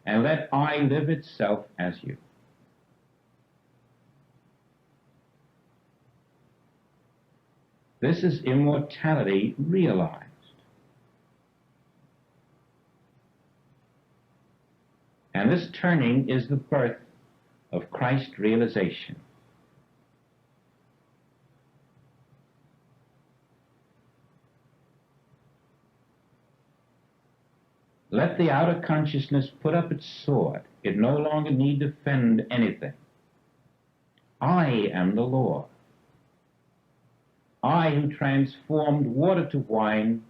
and let I live itself as you. This is immortality realized. And this turning is the birth of Christ realization. Let the outer consciousness put up its sword. It no longer need defend anything. I am the Lord. I who transformed water to wine,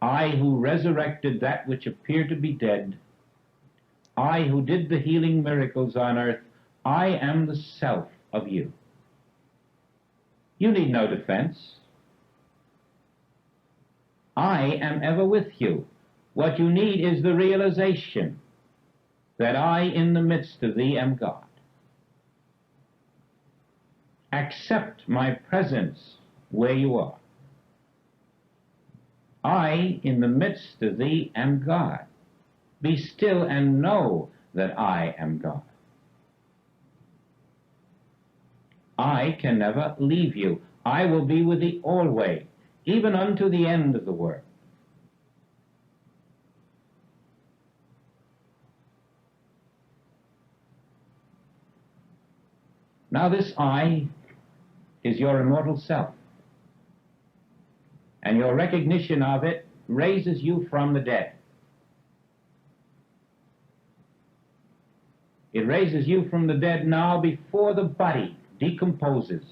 I who resurrected that which appeared to be dead, I who did the healing miracles on earth, I am the self of you. You need no defense. I am ever with you. What you need is the realization that I, in the midst of thee, am God. Accept my presence where you are. I, in the midst of thee, am God. Be still and know that I am God. I can never leave you. I will be with thee always, even unto the end of the world. Now this I is your immortal self, and your recognition of it raises you from the dead. It raises you from the dead now before the body decomposes.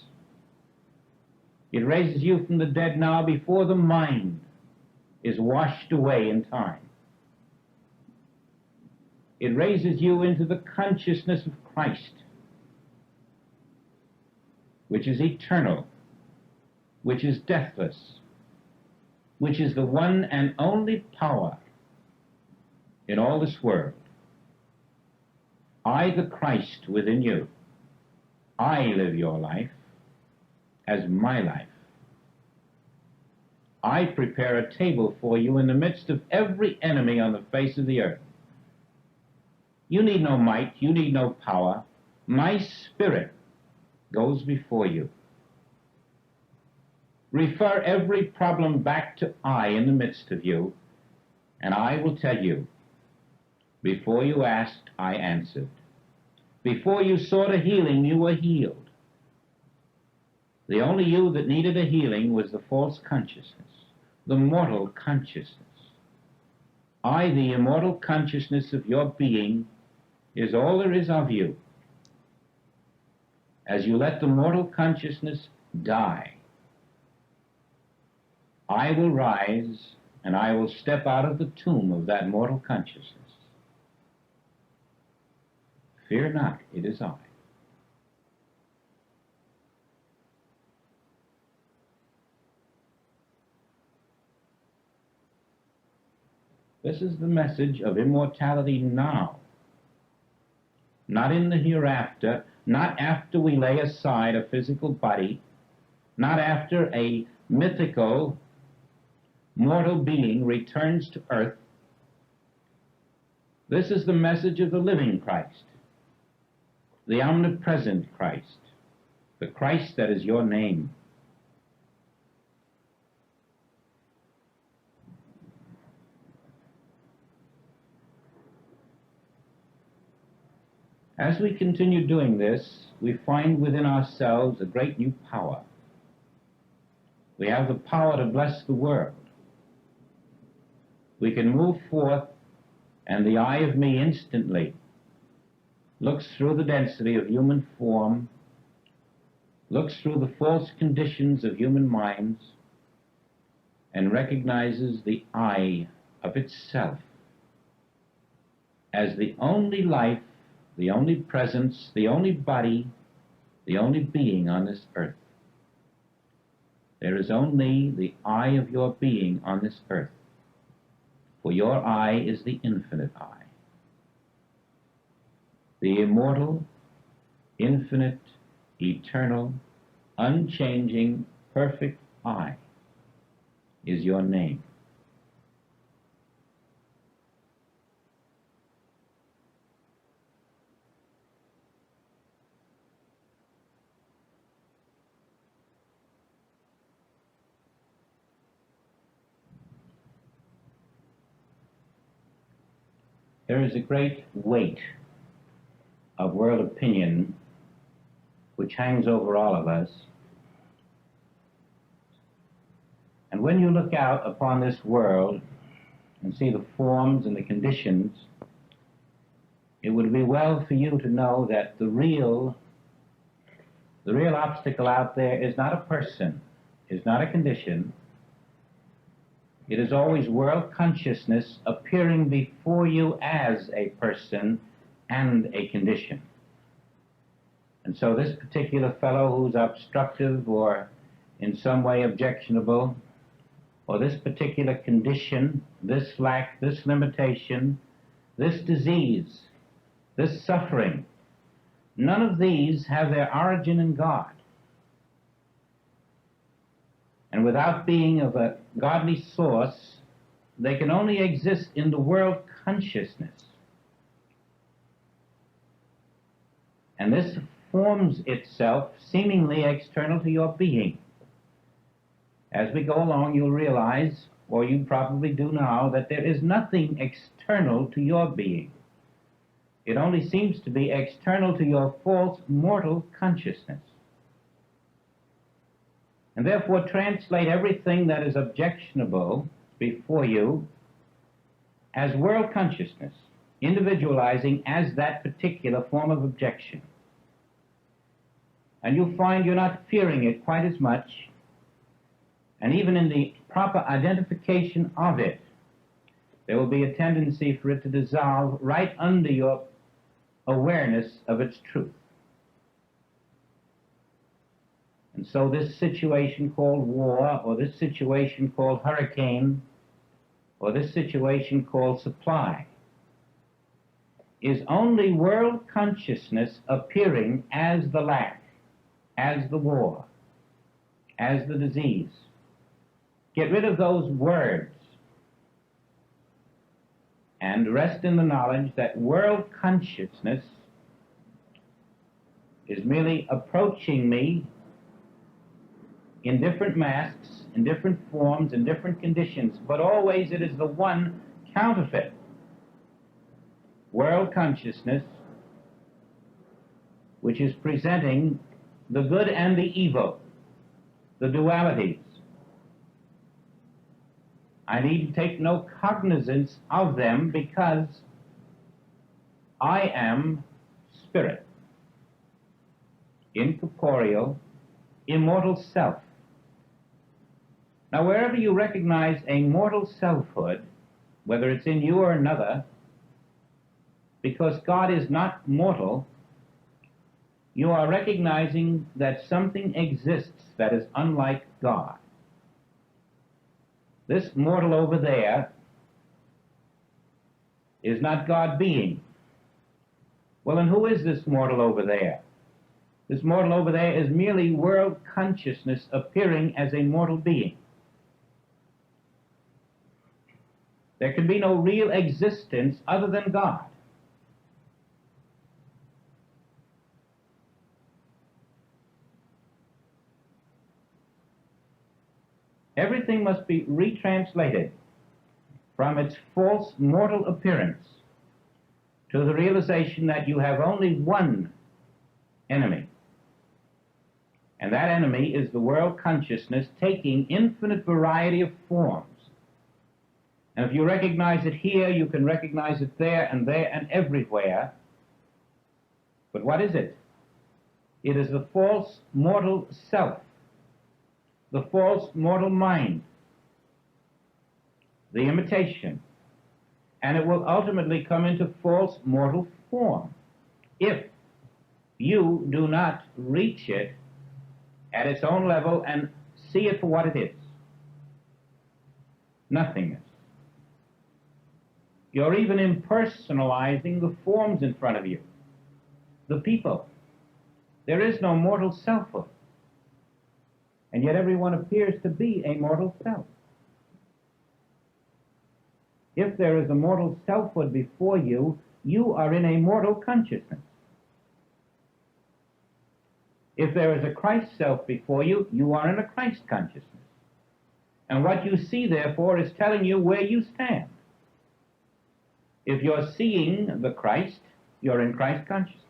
It raises you from the dead now before the mind is washed away in time. It raises you into the consciousness of Christ, which is eternal, which is deathless, which is the one and only power in all this world. I, the Christ within you, I live your life as my life. I prepare a table for you in the midst of every enemy on the face of the earth. You need no might, you need no power. My Spirit goes before you. Refer every problem back to I in the midst of you, and I will tell you, before you asked, I answered. Before you sought a healing, you were healed. The only you that needed a healing was the false consciousness, the mortal consciousness. I, the immortal consciousness of your being, is all there is of you. As you let the mortal consciousness die, I will rise and I will step out of the tomb of that mortal consciousness. Fear not, it is I. This is the message of immortality now, not in the hereafter, not after we lay aside a physical body, not after a mythical mortal being returns to earth. This is the message of the living Christ, the omnipresent Christ, the Christ that is your name. As we continue doing this, we find within ourselves a great new power. We have the power to bless the world. We can move forth, and the eye of me instantly looks through the density of human form, looks through the false conditions of human minds, and recognizes the I of itself as the only life, the only presence, the only body, the only being on this earth. There is only the I of your being on this earth, for your I is the infinite I. The immortal, infinite, eternal, unchanging, perfect I is your name. There is a great weight of world opinion which hangs over all of us. And when you look out upon this world and see the forms and the conditions, it would be well for you to know that the real The real obstacle out there is not a person, is not a condition. It is always world consciousness appearing before you as a person and a condition. And so this particular fellow who's obstructive or in some way objectionable, or this particular condition, this lack, this limitation, this disease, this suffering, none of these have their origin in God. And without being of a godly source, they can only exist in the world consciousness. And this forms itself seemingly external to your being. As we go along, you'll realize, or you probably do now, that there is nothing external to your being. It only seems to be external to your false mortal consciousness. And therefore translate everything that is objectionable before you as world consciousness, individualizing as that particular form of objection. And you'll find you're not fearing it quite as much, and even in the proper identification of it, there will be a tendency for it to dissolve right under your awareness of its truth. And so this situation called war, or this situation called hurricane, or this situation called supply, is only world consciousness appearing as the lack, as the war, as the disease. Get rid of those words and rest in the knowledge that world consciousness is merely approaching me in different masks, in different forms, in different conditions, but always it is the one counterfeit. World consciousness, which is presenting the good and the evil, the dualities. I need take no cognizance of them because I am spirit, incorporeal, immortal self. Now, wherever you recognize a mortal selfhood, whether it's in you or another, because God is not mortal, you are recognizing that something exists that is unlike God. This mortal over there is not God being. Well, then who is this mortal over there? This mortal over there is merely world consciousness appearing as a mortal being. There can be no real existence other than God. Everything must be retranslated from its false mortal appearance to the realization that you have only one enemy. And that enemy is the world consciousness taking infinite variety of forms. And if you recognize it here, you can recognize it there and everywhere. But what is it? It is the false mortal self, the false mortal mind, the imitation. And it will ultimately come into false mortal form if you do not reach it at its own level and see it for what it is. Nothingness. You're even impersonalizing the forms in front of you, the people. There is no mortal selfhood. And yet everyone appears to be a mortal self. If there is a mortal selfhood before you, you are in a mortal consciousness. If there is a Christ self before you, you are in a Christ consciousness. And what you see, therefore, is telling you where you stand. If you're seeing the Christ, you're in Christ consciousness.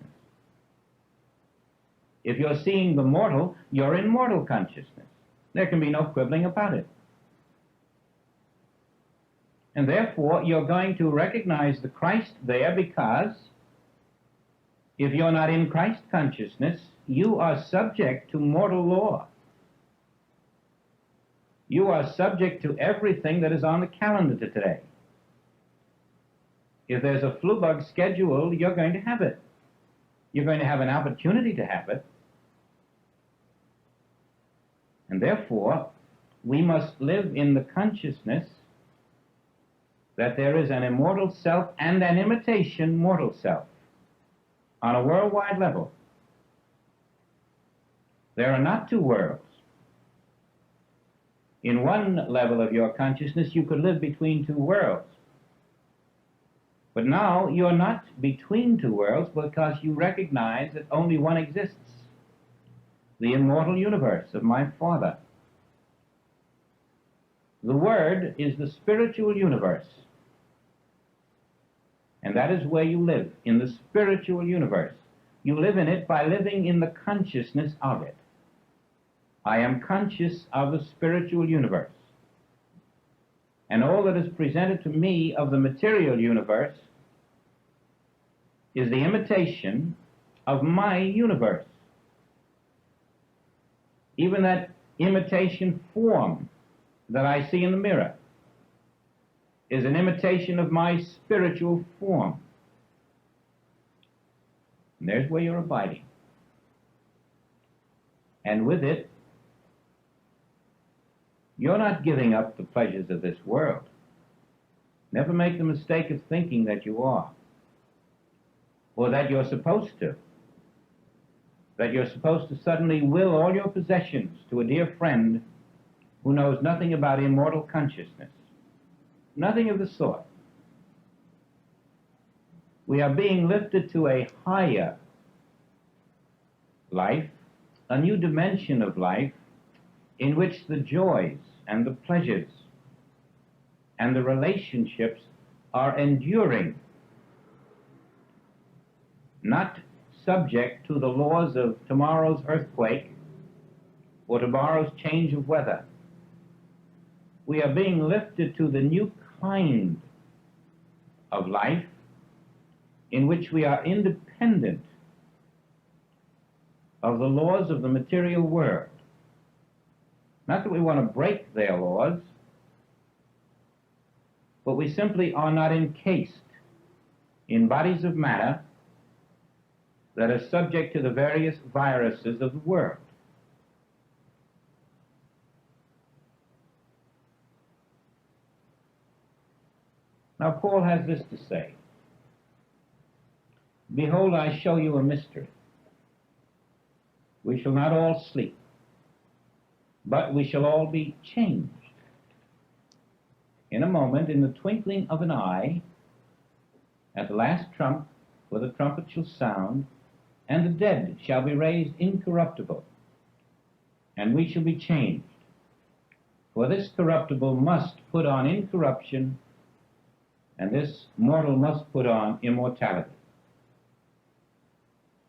If you're seeing the mortal, you're in mortal consciousness. There can be no quibbling about it. And therefore, you're going to recognize the Christ there because If you're not in Christ consciousness, you are subject to mortal law. You are subject to everything that is on the calendar today. If there's a flu bug scheduled, you're going to have it. You're going to have an opportunity to have it. And therefore, we must live in the consciousness that there is an immortal self and an imitation mortal self on a worldwide level. There are not two worlds. In one level of your consciousness, you could live between two worlds. But now you're not between two worlds because you recognize that only one exists, the immortal universe of my Father. The Word is the spiritual universe, and that is where you live, in the spiritual universe. You live in it by living in the consciousness of it. I am conscious of the spiritual universe. And all that is presented to me of the material universe is the imitation of my universe. Even that imitation form that I see in the mirror is an imitation of my spiritual form. And there's where you're abiding. And with it, you're not giving up the pleasures of this world. Never make the mistake of thinking that you are, or that you're supposed to. That you're supposed to suddenly will all your possessions to a dear friend who knows nothing about immortal consciousness. Nothing of the sort. We are being lifted to a higher life, a new dimension of life, in which the joys and the pleasures and the relationships are enduring, not subject to the laws of tomorrow's earthquake or tomorrow's change of weather. We are being lifted to the new kind of life in which we are independent of the laws of the material world. Not that we want to break their laws, but we simply are not encased in bodies of matter that are subject to the various viruses of the world. Now, Paul has this to say: "Behold, I show you a mystery. We shall not all sleep, but we shall all be changed. In a moment, in the twinkling of an eye, at the last trump, for the trumpet shall sound, and the dead shall be raised incorruptible, and we shall be changed. For this corruptible must put on incorruption, and this mortal must put on immortality.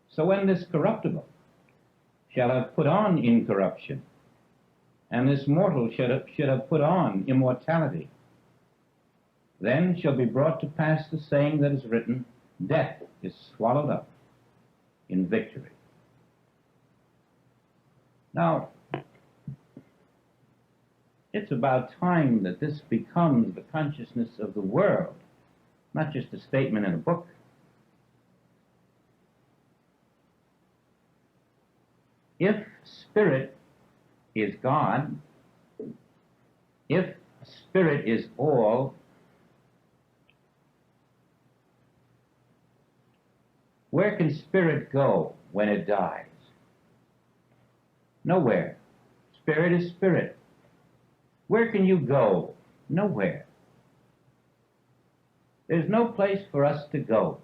So when this corruptible shall have put on incorruption, and this mortal should have put on immortality, then shall be brought to pass the saying that is written, Death is swallowed up in victory." Now, it's about time that this becomes the consciousness of the world, not just a statement in a book. If spirit is God, if spirit is all, where can spirit go when it dies? Nowhere. Spirit is spirit. Where can you go? Nowhere. There's no place for us to go.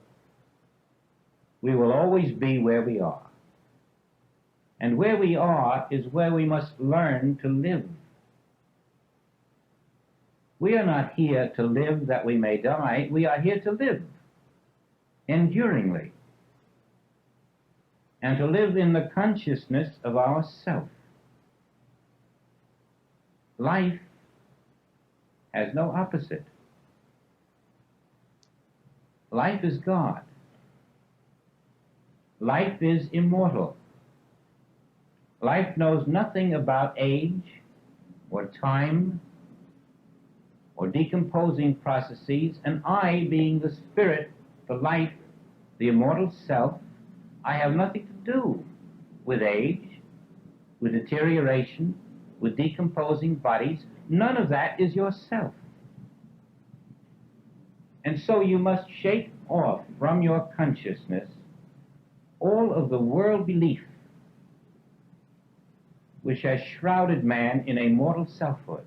We will always be where we are. And where we are is where we must learn to live. We are not here to live that we may die. We are here to live enduringly, and to live in the consciousness of ourself. Life has no opposite. Life is God. Life is immortal. Life knows nothing about age or time or decomposing processes, and I, being the spirit, the life, the immortal self, I have nothing to do with age, with deterioration, with decomposing bodies. None of that is yourself. And so you must shake off from your consciousness all of the world belief which has shrouded man in a mortal selfhood.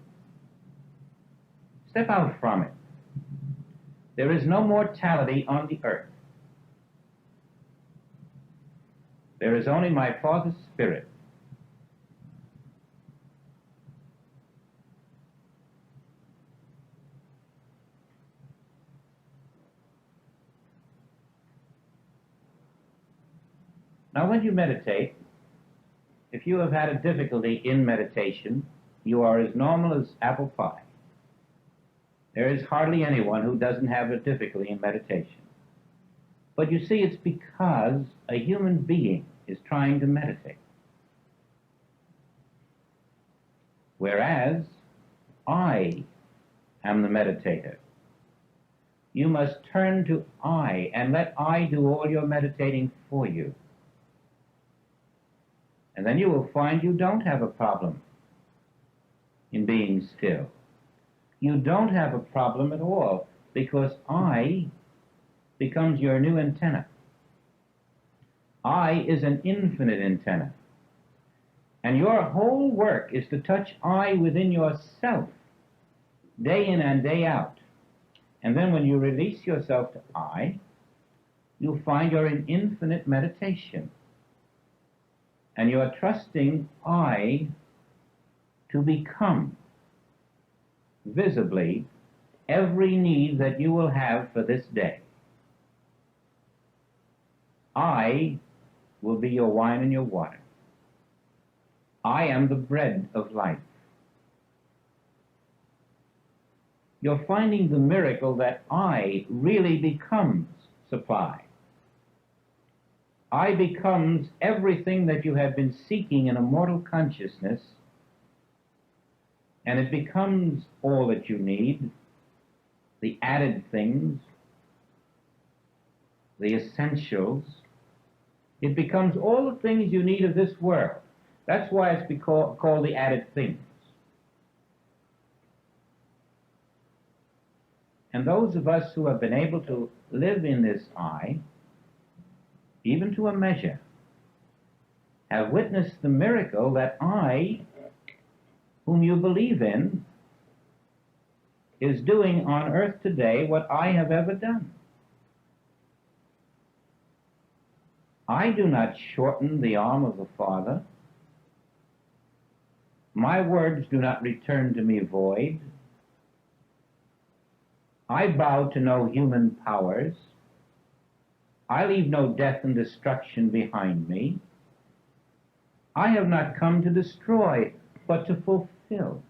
Step out from it. There is no mortality on the earth. There is only my Father's Spirit. Now, when you meditate, if you have had a difficulty in meditation, you are as normal as apple pie. There is hardly anyone who doesn't have a difficulty in meditation. But you see, it's because a human being is trying to meditate. Whereas I am the meditator. You must turn to I and let I do all your meditating for you. And then you will find you don't have a problem in being still. You don't have a problem at all, because I becomes your new antenna. I is an infinite antenna. And your whole work is to touch I within yourself, day in and day out. And then when you release yourself to I, you'll find you're in infinite meditation. And you are trusting I to become visibly every need that you will have for this day. I will be your wine and your water. I am the bread of life. You're finding the miracle that I really becomes supply. I becomes everything that you have been seeking in a mortal consciousness, and it becomes all that you need, the added things, the essentials. It becomes all the things you need of this world. That's why it's called the added things. And those of us who have been able to live in this I, even to a measure, have witnessed the miracle that I, whom you believe in, is doing on earth today what I have ever done. I do not shorten the arm of the Father. My words do not return to me void. I bow to no human powers. I leave no death and destruction behind me. I have not come to destroy, but to fulfill.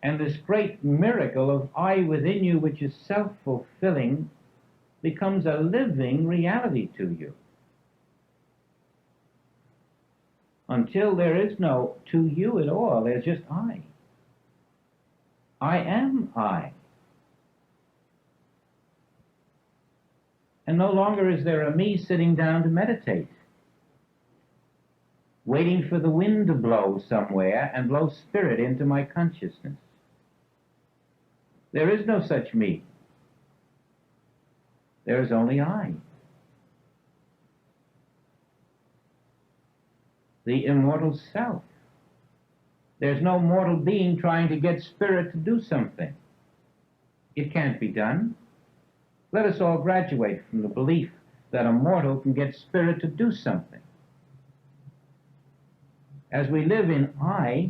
And this great miracle of I within you, which is self-fulfilling, becomes a living reality to you. Until there is no to you at all, there's just I. I am I. And no longer is there a me sitting down to meditate, waiting for the wind to blow somewhere and blow spirit into my consciousness. There is no such me. There is only I. The immortal self. There's no mortal being trying to get spirit to do something. It can't be done. Let us all graduate from the belief that a mortal can get spirit to do something. As we live in I,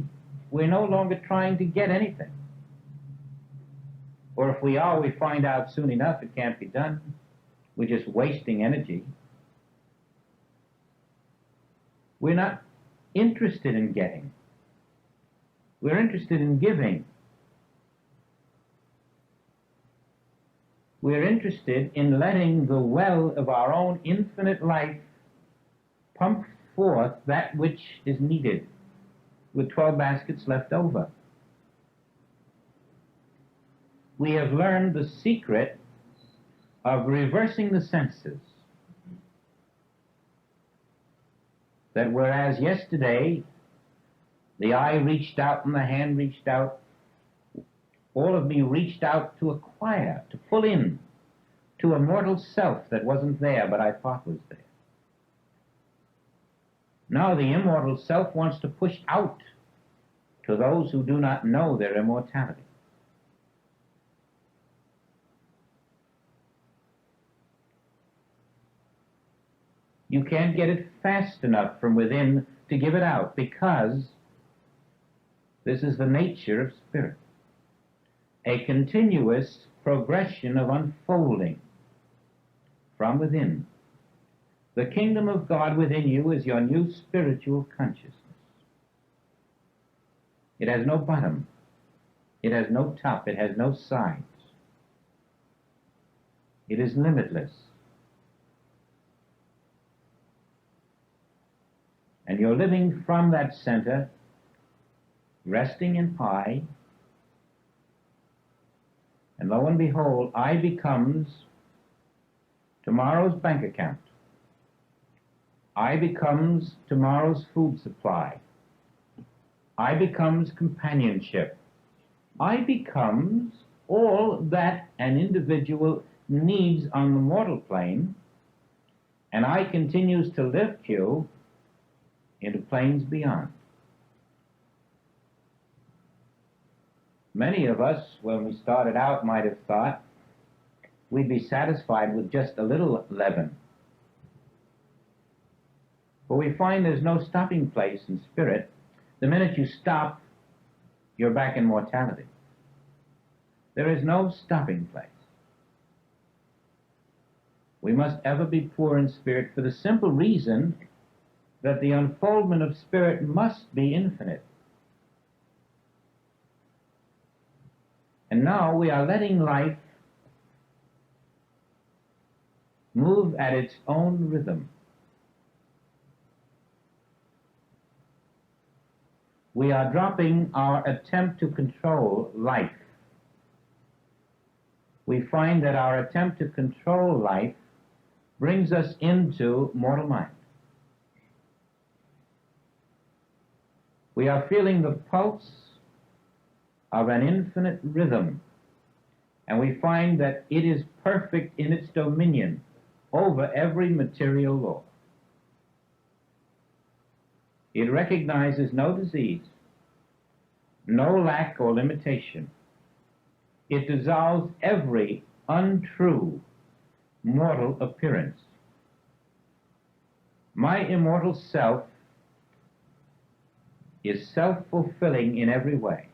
we're no longer trying to get anything. Or if we are, we find out soon enough it can't be done. We're just wasting energy. We're not interested in getting. We're interested in giving. We're interested in letting the well of our own infinite life pump forth that which is needed, with 12 baskets left over. We have learned the secret of reversing the senses. That whereas yesterday the eye reached out and the hand reached out, all of me reached out to acquire, to pull in, to a mortal self that wasn't there but I thought was there. Now the immortal self wants to push out to those who do not know their immortality. You can't get it fast enough from within to give it out, because this is the nature of spirit. A continuous progression of unfolding from within. The kingdom of God within you is your new spiritual consciousness. It has no bottom. It has no top. It has no sides. It is limitless. And you're living from that center, resting in pi, and lo and behold, I becomes tomorrow's bank account. I becomes tomorrow's food supply. I becomes companionship. I becomes all that an individual needs on the mortal plane, and I continues to lift you into planes beyond. Many of us, when we started out, might have thought we'd be satisfied with just a little leaven. But we find there's no stopping place in spirit. The minute you stop, you're back in mortality. There is no stopping place. We must ever be poor in spirit for the simple reason that the unfoldment of spirit must be infinite. And now we are letting life move at its own rhythm. We are dropping our attempt to control life. We find that our attempt to control life brings us into mortal mind. We are feeling the pulse of an infinite rhythm, and we find that it is perfect in its dominion over every material law. It recognizes no disease, no lack or limitation. It dissolves every untrue mortal appearance. My immortal self is self-fulfilling in every way.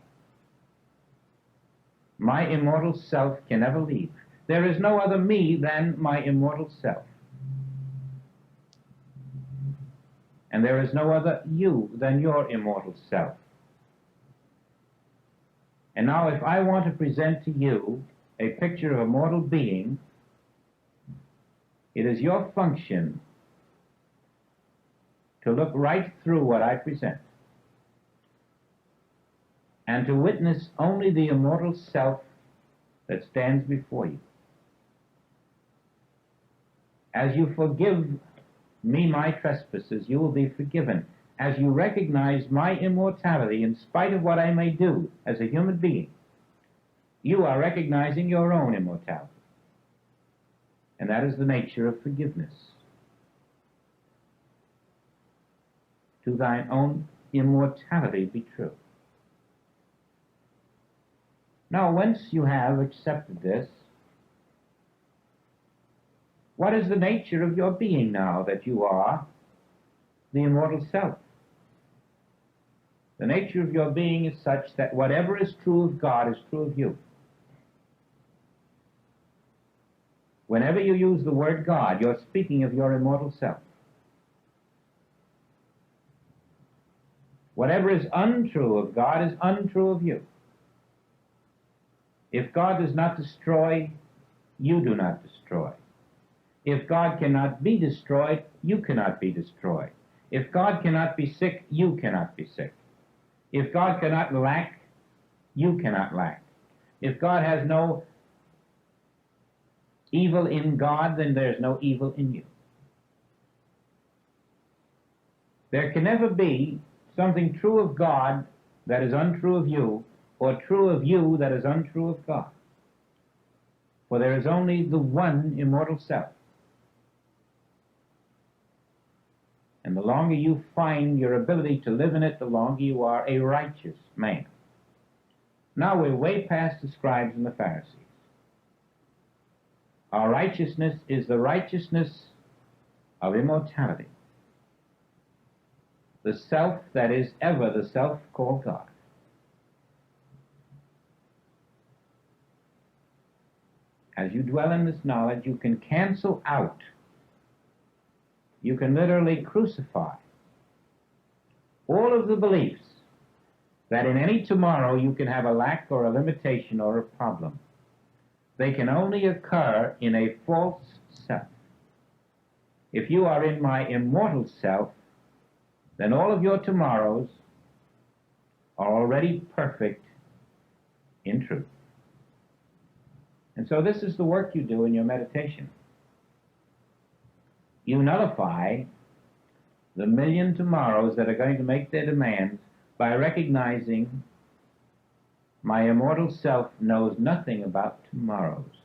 My immortal self can never leave. There is no other me than my immortal self. And there is no other you than your immortal self. And now if I want to present to you a picture of a mortal being, it is your function to look right through what I present and to witness only the immortal self that stands before you. As you forgive me my trespasses, you will be forgiven. As you recognize my immortality in spite of what I may do as a human being, you are recognizing your own immortality. And that is the nature of forgiveness. To thine own immortality be true. Now, once you have accepted this, what is the nature of your being now that you are the immortal self? The nature of your being is such that whatever is true of God is true of you. Whenever you use the word God, you're speaking of your immortal self. Whatever is untrue of God is untrue of you. If God does not destroy you do not destroy. If God cannot be destroyed, you cannot be destroyed. If God cannot be sick, you cannot be sick. If God cannot lack, you cannot lack. If God has no evil in God, then there's no evil in you. There can never be something true of God that is untrue of you, or true of you that is untrue of God. For there is only the one immortal self. And the longer you find your ability to live in it, the longer you are a righteous man. Now we're way past the scribes and the Pharisees. Our righteousness is the righteousness of immortality. The self that is ever the self called God. As you dwell in this knowledge, you can cancel out, you can literally crucify all of the beliefs that in any tomorrow you can have a lack or a limitation or a problem. They can only occur in a false self. If you are in my immortal self, then all of your tomorrows are already perfect in truth. And so this is the work you do in your meditation. You nullify the million tomorrows that are going to make their demands by recognizing my immortal self knows nothing about tomorrows.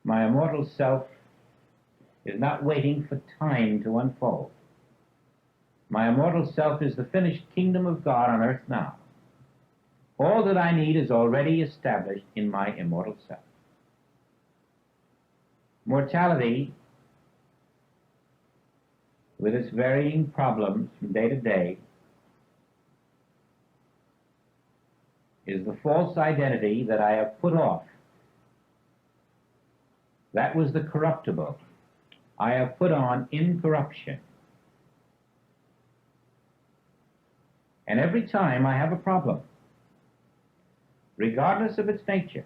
My immortal self is not waiting for time to unfold. My immortal self is the finished kingdom of God on earth now. All that I need is already established in my immortal self. Mortality, with its varying problems from day to day, is the false identity that I have put off. That was the corruptible. I have put on incorruption. And every time I have a problem, regardless of its nature,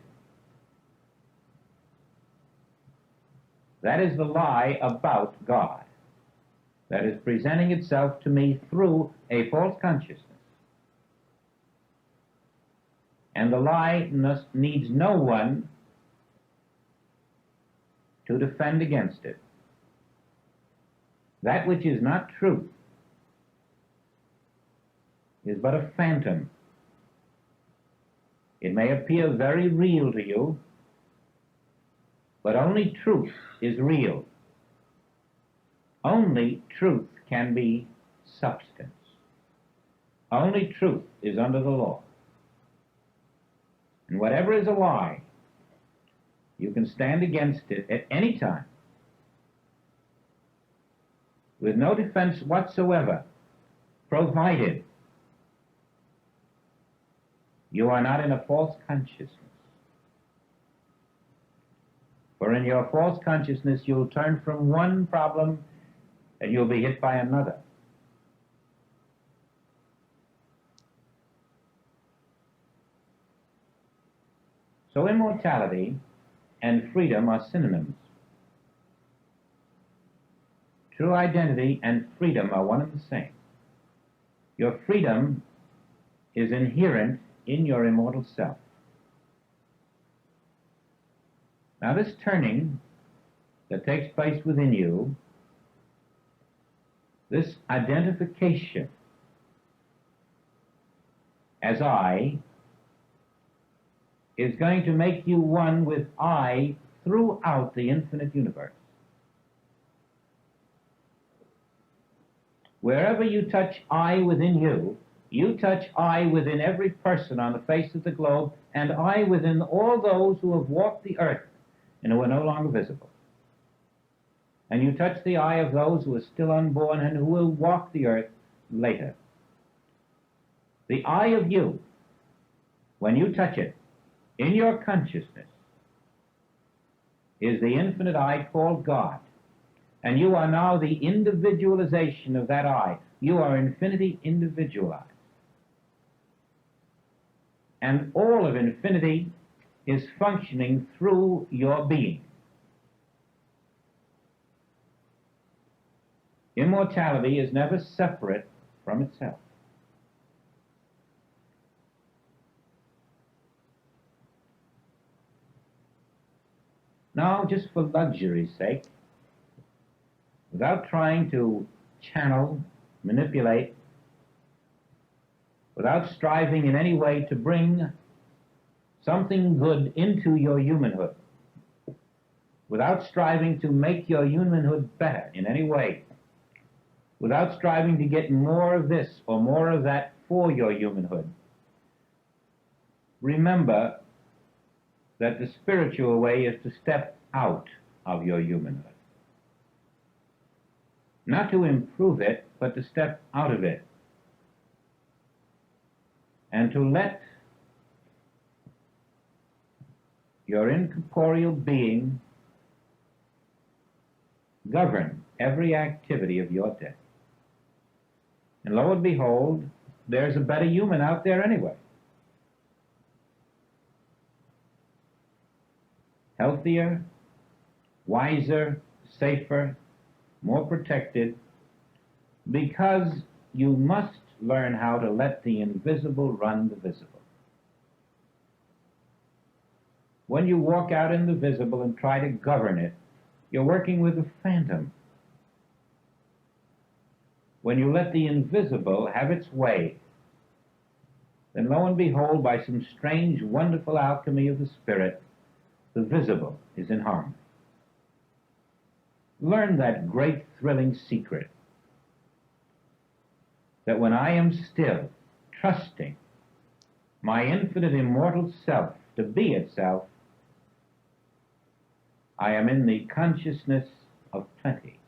that is the lie about God that is presenting itself to me through a false consciousness. And the lie needs no one to defend against it. That which is not truth is but a phantom. It may appear very real to you, but only truth is real. Only truth can be substance. Only truth is under the law. And whatever is a lie, you can stand against it at any time with no defense whatsoever, provided you are not in a false consciousness. For in your false consciousness, you'll turn from one problem and you'll be hit by another. So immortality and freedom are synonyms. True identity and freedom are one and the same. Your freedom is inherent in your immortal self. Now this turning that takes place within you, this identification as I, is going to make you one with I throughout the infinite universe. Wherever you touch I within you, you touch I within every person on the face of the globe, and I within all those who have walked the earth and who are no longer visible. And you touch the I of those who are still unborn and who will walk the earth later. The I of you, when you touch it, in your consciousness, is the infinite I called God. And you are now the individualization of that I. You are infinity individualized. And all of infinity is functioning through your being. Immortality is never separate from itself. Now, just for luxury's sake, without trying to channel, manipulate, without striving in any way to bring something good into your humanhood, without striving to make your humanhood better in any way, without striving to get more of this or more of that for your humanhood, remember that the spiritual way is to step out of your humanhood. Not to improve it, but to step out of it. And to let your incorporeal being govern every activity of your day. And lo and behold, there's a better human out there anyway. Healthier, wiser, safer, more protected, because you must learn how to let the invisible run the visible. When you walk out in the visible and try to govern it, you're working with a phantom. When you let the invisible have its way, then lo and behold, by some strange, wonderful alchemy of the spirit, the visible is in harmony. Learn that great, thrilling secret that when I am still, trusting my infinite immortal self to be itself, I am in the consciousness of plenty,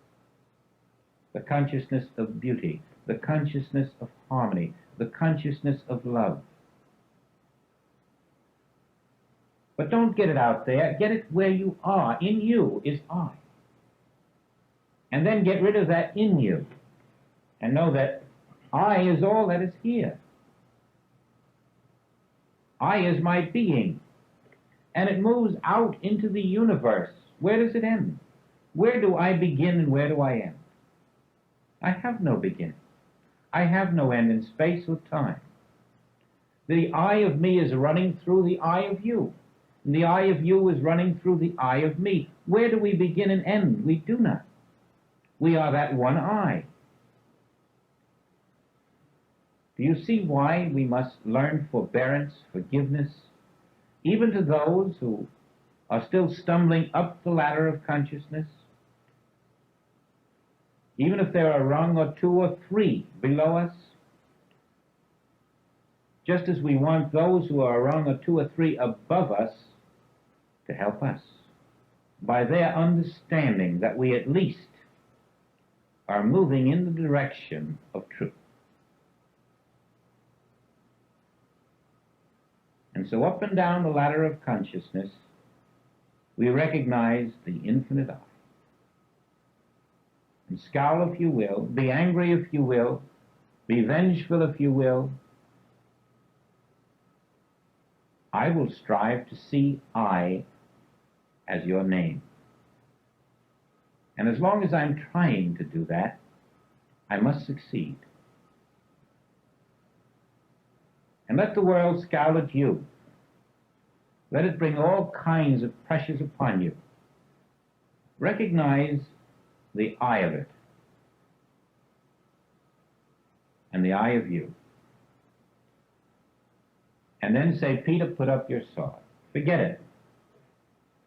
the consciousness of beauty, the consciousness of harmony, the consciousness of love. But don't get it out there. Get it where you are. In you is I. And then get rid of that in you. And know that I is all that is here. I is my being. And it moves out into the universe. Where does it end? Where do I begin and where do I end? I have no beginning. I have no end in space or time. The I of me is running through the I of you. And the I of you is running through the I of me. Where do we begin and end? We do not. We are that one I. Do you see why we must learn forbearance, forgiveness, even to those who are still stumbling up the ladder of consciousness? Even if there are a rung or two or three below us, just as we want those who are a rung or two or three above us to help us by their understanding that we at least are moving in the direction of truth. And so up and down the ladder of consciousness, we recognize the infinite I. And scowl if you will, be angry if you will, be vengeful if you will, I will strive to see I as your name. And as long as I'm trying to do that, I must succeed. And let the world scowl at you. Let it bring all kinds of pressures upon you. Recognize the I of it and the I of you. And then say, Peter, put up your sword. Forget it.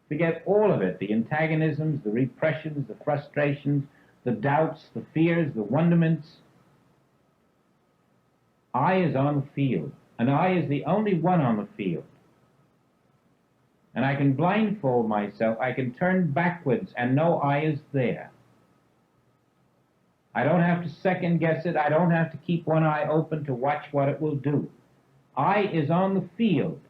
Forget all of it, the antagonisms, the repressions, the frustrations, the doubts, the fears, the wonderments. I is on the field, and I is the only one on the field. And I can blindfold myself, I can turn backwards and know I is there. I don't have to second guess it, I don't have to keep one eye open to watch what it will do. I is on the field.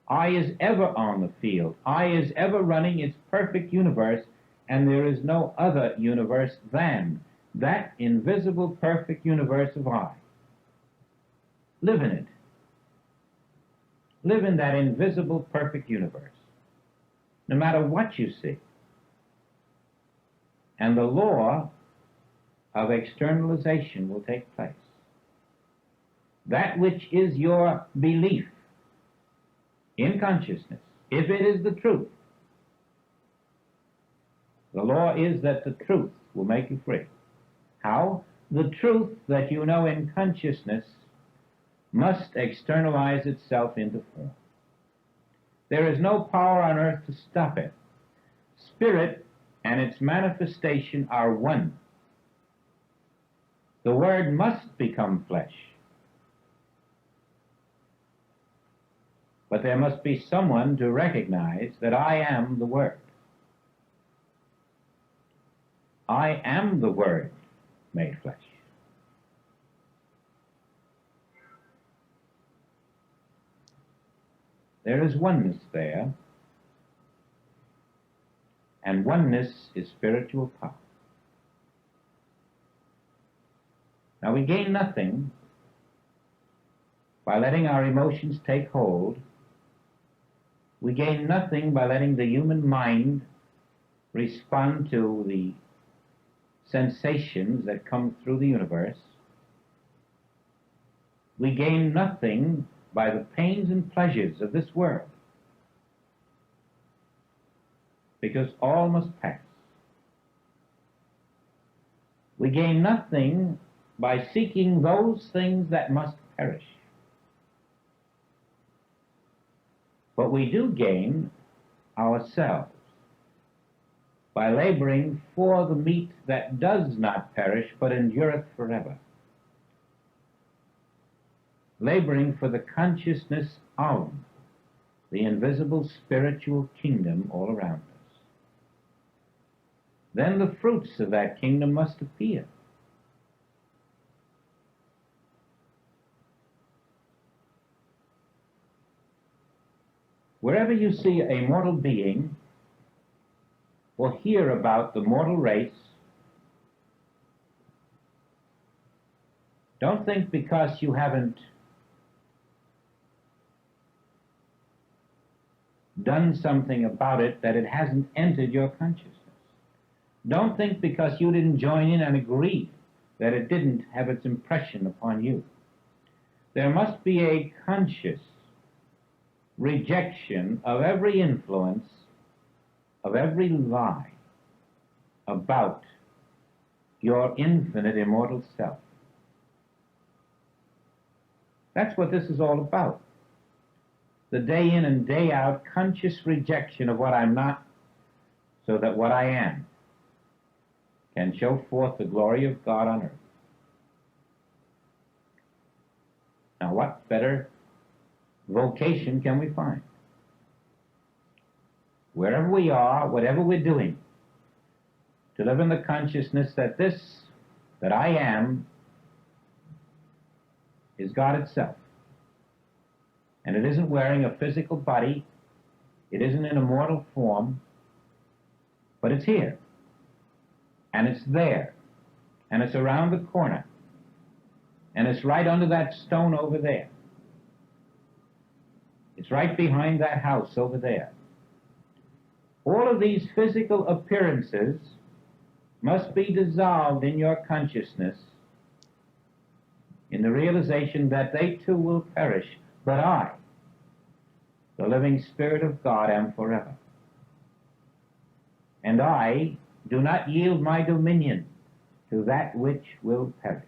I is ever on the field. I is ever running its perfect universe, and there is no other universe than that invisible perfect universe of I. Live in it. live in that invisible, perfect universe, no matter what you see. And the law of externalization will take place. That which is your belief in consciousness, if it is the truth, the law is that the truth will make you free. How? The truth that you know in consciousness must externalize itself into form. There is no power on earth to stop it. Spirit and its manifestation are one. The Word must become flesh. But there must be someone to recognize that I am the Word. I am the Word made flesh. There is oneness there, and oneness is spiritual power. Now, we gain nothing by letting our emotions take hold. We gain nothing by letting the human mind respond to the sensations that come through the universe. We gain nothing by the pains and pleasures of this world, because all must pass. We gain nothing by seeking those things that must perish. But we do gain ourselves by laboring for the meat that does not perish but endureth forever. Laboring for the consciousness of the invisible spiritual kingdom all around us. Then the fruits of that kingdom must appear. Wherever you see a mortal being or hear about the mortal race, don't think because you haven't done something about it that it hasn't entered your consciousness. Don't think because you didn't join in and agree that it didn't have its impression upon you. There must be a conscious rejection of every influence, of every lie about your infinite immortal self. That's what this is all about. The day in and day out conscious rejection of what I'm not, so that what I am can show forth the glory of God on earth. Now, what better vocation can we find? Wherever we are, whatever we're doing, to live in the consciousness that this, that I am, is God itself. And it isn't wearing a physical body, it isn't in a mortal form, but it's here, and it's there, and it's around the corner, and it's right under that stone over there. It's right behind that house over there. All of these physical appearances must be dissolved in your consciousness in the realization that they too will perish, but I, the living Spirit of God, am forever. And I do not yield my dominion to that which will perish.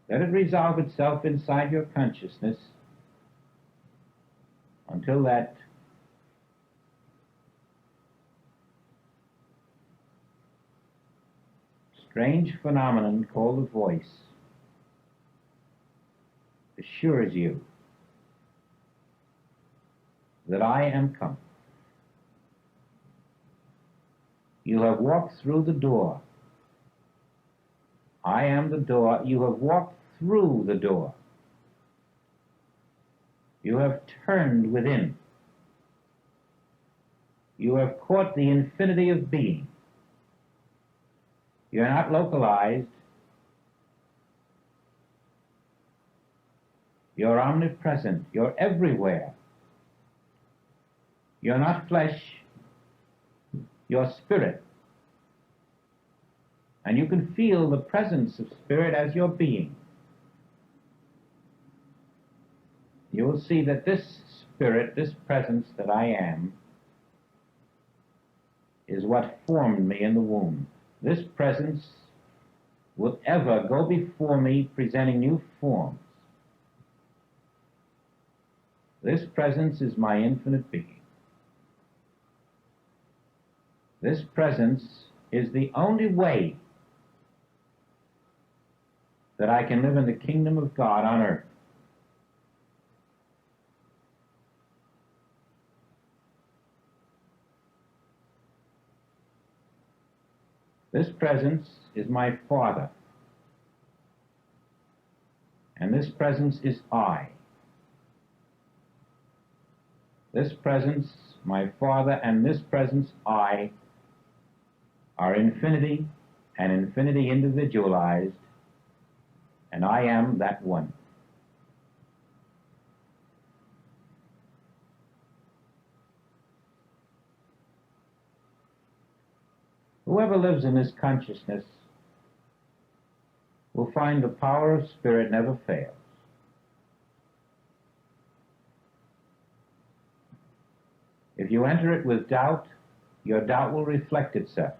Let it resolve itself inside your consciousness until that strange phenomenon called the voice assures you that I am come. You have walked through the door. I am the door. You have walked through the door. You have turned within. You have caught the infinity of being. You're not localized. You're omnipresent. You're everywhere. You're not flesh. You're spirit. And you can feel the presence of spirit as your being. You will see that this spirit, this presence that I am, is what formed me in the womb. This presence will ever go before me presenting new forms. This presence is my infinite being. This presence is the only way that I can live in the kingdom of God on earth. This presence is my Father, and this presence is I. This presence, my Father, and this presence, I, are infinity, and infinity individualized, and I am that one. Whoever lives in this consciousness will find the power of spirit never fails. If you enter it with doubt, your doubt will reflect itself.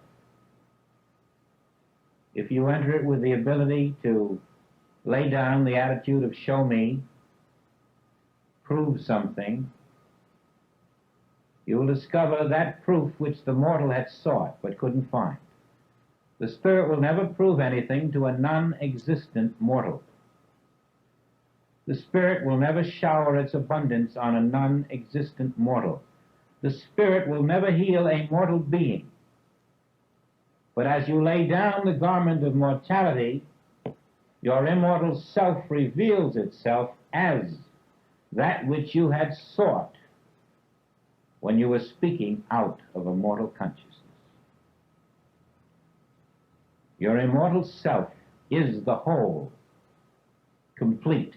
If you enter it with the ability to lay down the attitude of show me, prove something, you will discover that proof which the mortal had sought but couldn't find. The spirit will never prove anything to a non-existent mortal. The spirit will never shower its abundance on a non-existent mortal. The spirit will never heal a mortal being. But as you lay down the garment of mortality, your immortal self reveals itself as that which you had sought when you were speaking out of a mortal consciousness. Your immortal self is the whole, complete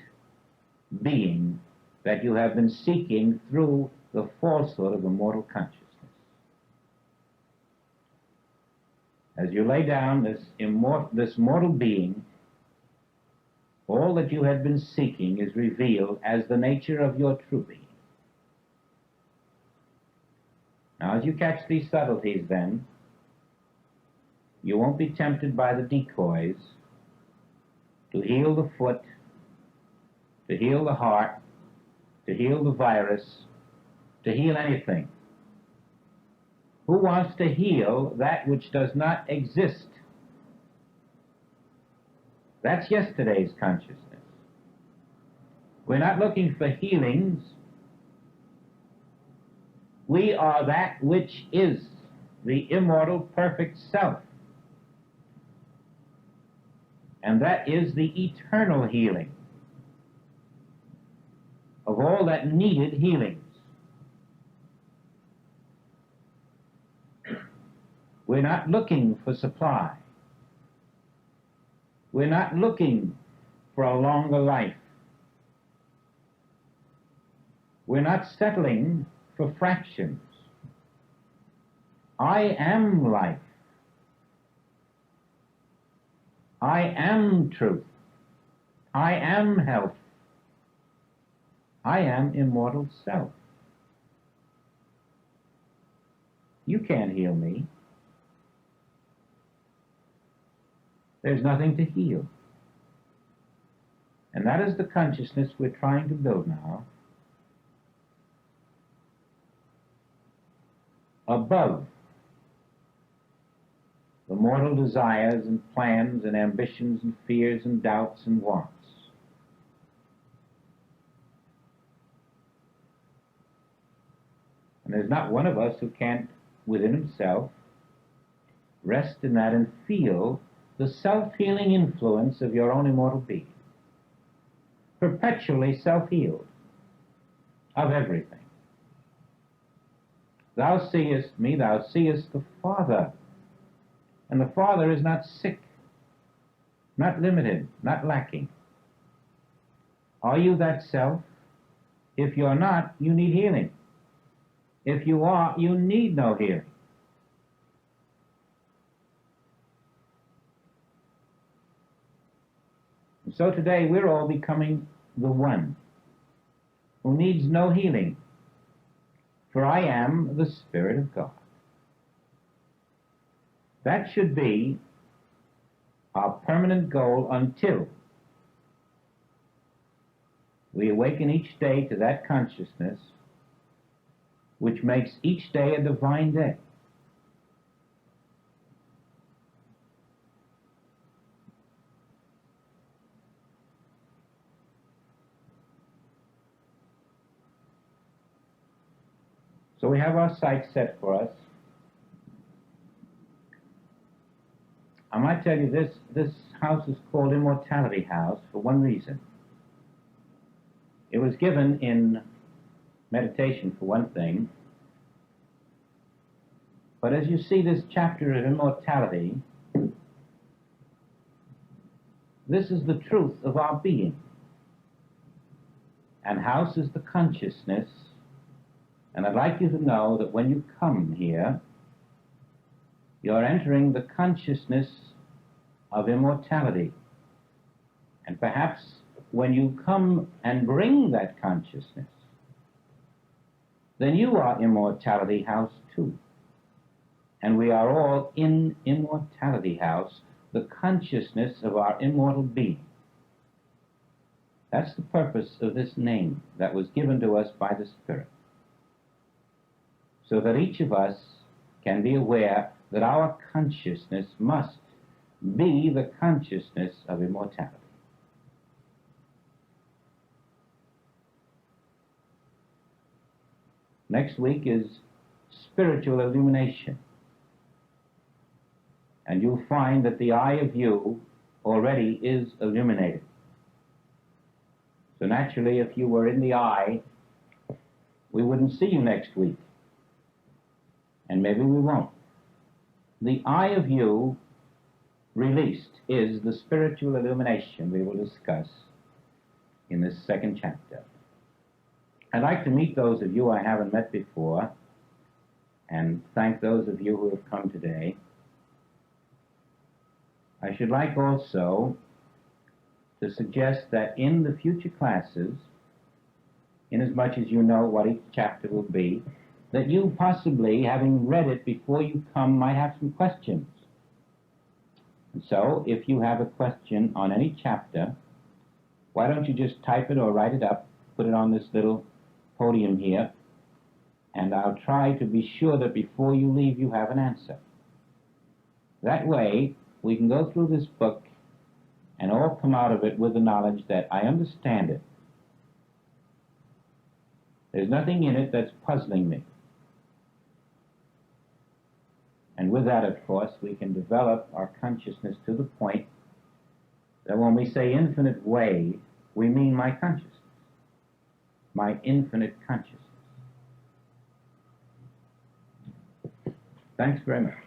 being that you have been seeking through the falsehood of a mortal consciousness. As you lay down this mortal being, all that you had been seeking is revealed as the nature of your true being. Now, as you catch these subtleties, then, you won't be tempted by the decoys to heal the foot, to heal the heart, to heal the virus, to heal anything. Who wants to heal that which does not exist? That's yesterday's consciousness. We're not looking for healings. We are that which is the immortal perfect self. And that is the eternal healing of all that needed healings. We're not looking for supply. We're not looking for a longer life. We're not settling for fractions. I am life. I am truth. I am health. I am immortal self. You can't heal me. There's nothing to heal. And that is the consciousness we're trying to build now. Above the mortal desires and plans and ambitions and fears and doubts and wants. And there's not one of us who can't, within himself, rest in that and feel the self-healing influence of your own immortal being. Perpetually self-healed of everything. Thou seest me, thou seest the Father. And the Father is not sick, not limited, not lacking. Are you that self? If you're not, you need healing. If you are, you need no healing. And so today we're all becoming the one who needs no healing, for I am the Spirit of God. That should be our permanent goal until we awaken each day to that consciousness which makes each day a divine day. So we have our sights set for us. I might tell you this house is called Immortality House for one reason. It was given in meditation for one thing, but as you see this chapter of immortality, this is the truth of our being. And house is the consciousness, and I'd like you to know that when you come here, you're entering the consciousness of immortality. And perhaps when you come and bring that consciousness, then you are Immortality House too. And we are all in Immortality House, the consciousness of our immortal being. That's the purpose of this name that was given to us by the Spirit, so that each of us can be aware that our consciousness must be the consciousness of immortality. Next week is spiritual illumination. And you'll find that the eye of you already is illuminated. So naturally, if you were in the eye, we wouldn't see you next week. And maybe we won't. The eye of you released is the spiritual illumination we will discuss in this second chapter. I'd like to meet those of you I haven't met before and thank those of you who have come today. I should like also to suggest that in the future classes, inasmuch as you know what each chapter will be, that you possibly, having read it before you come, might have some questions. And so, if you have a question on any chapter, why don't you just type it or write it up, put it on this little podium here, and I'll try to be sure that before you leave you have an answer. That way, we can go through this book and all come out of it with the knowledge that I understand it. There's nothing in it that's puzzling me. And with that, of course, we can develop our consciousness to the point that when we say infinite way, we mean my consciousness, my infinite consciousness. Thanks very much.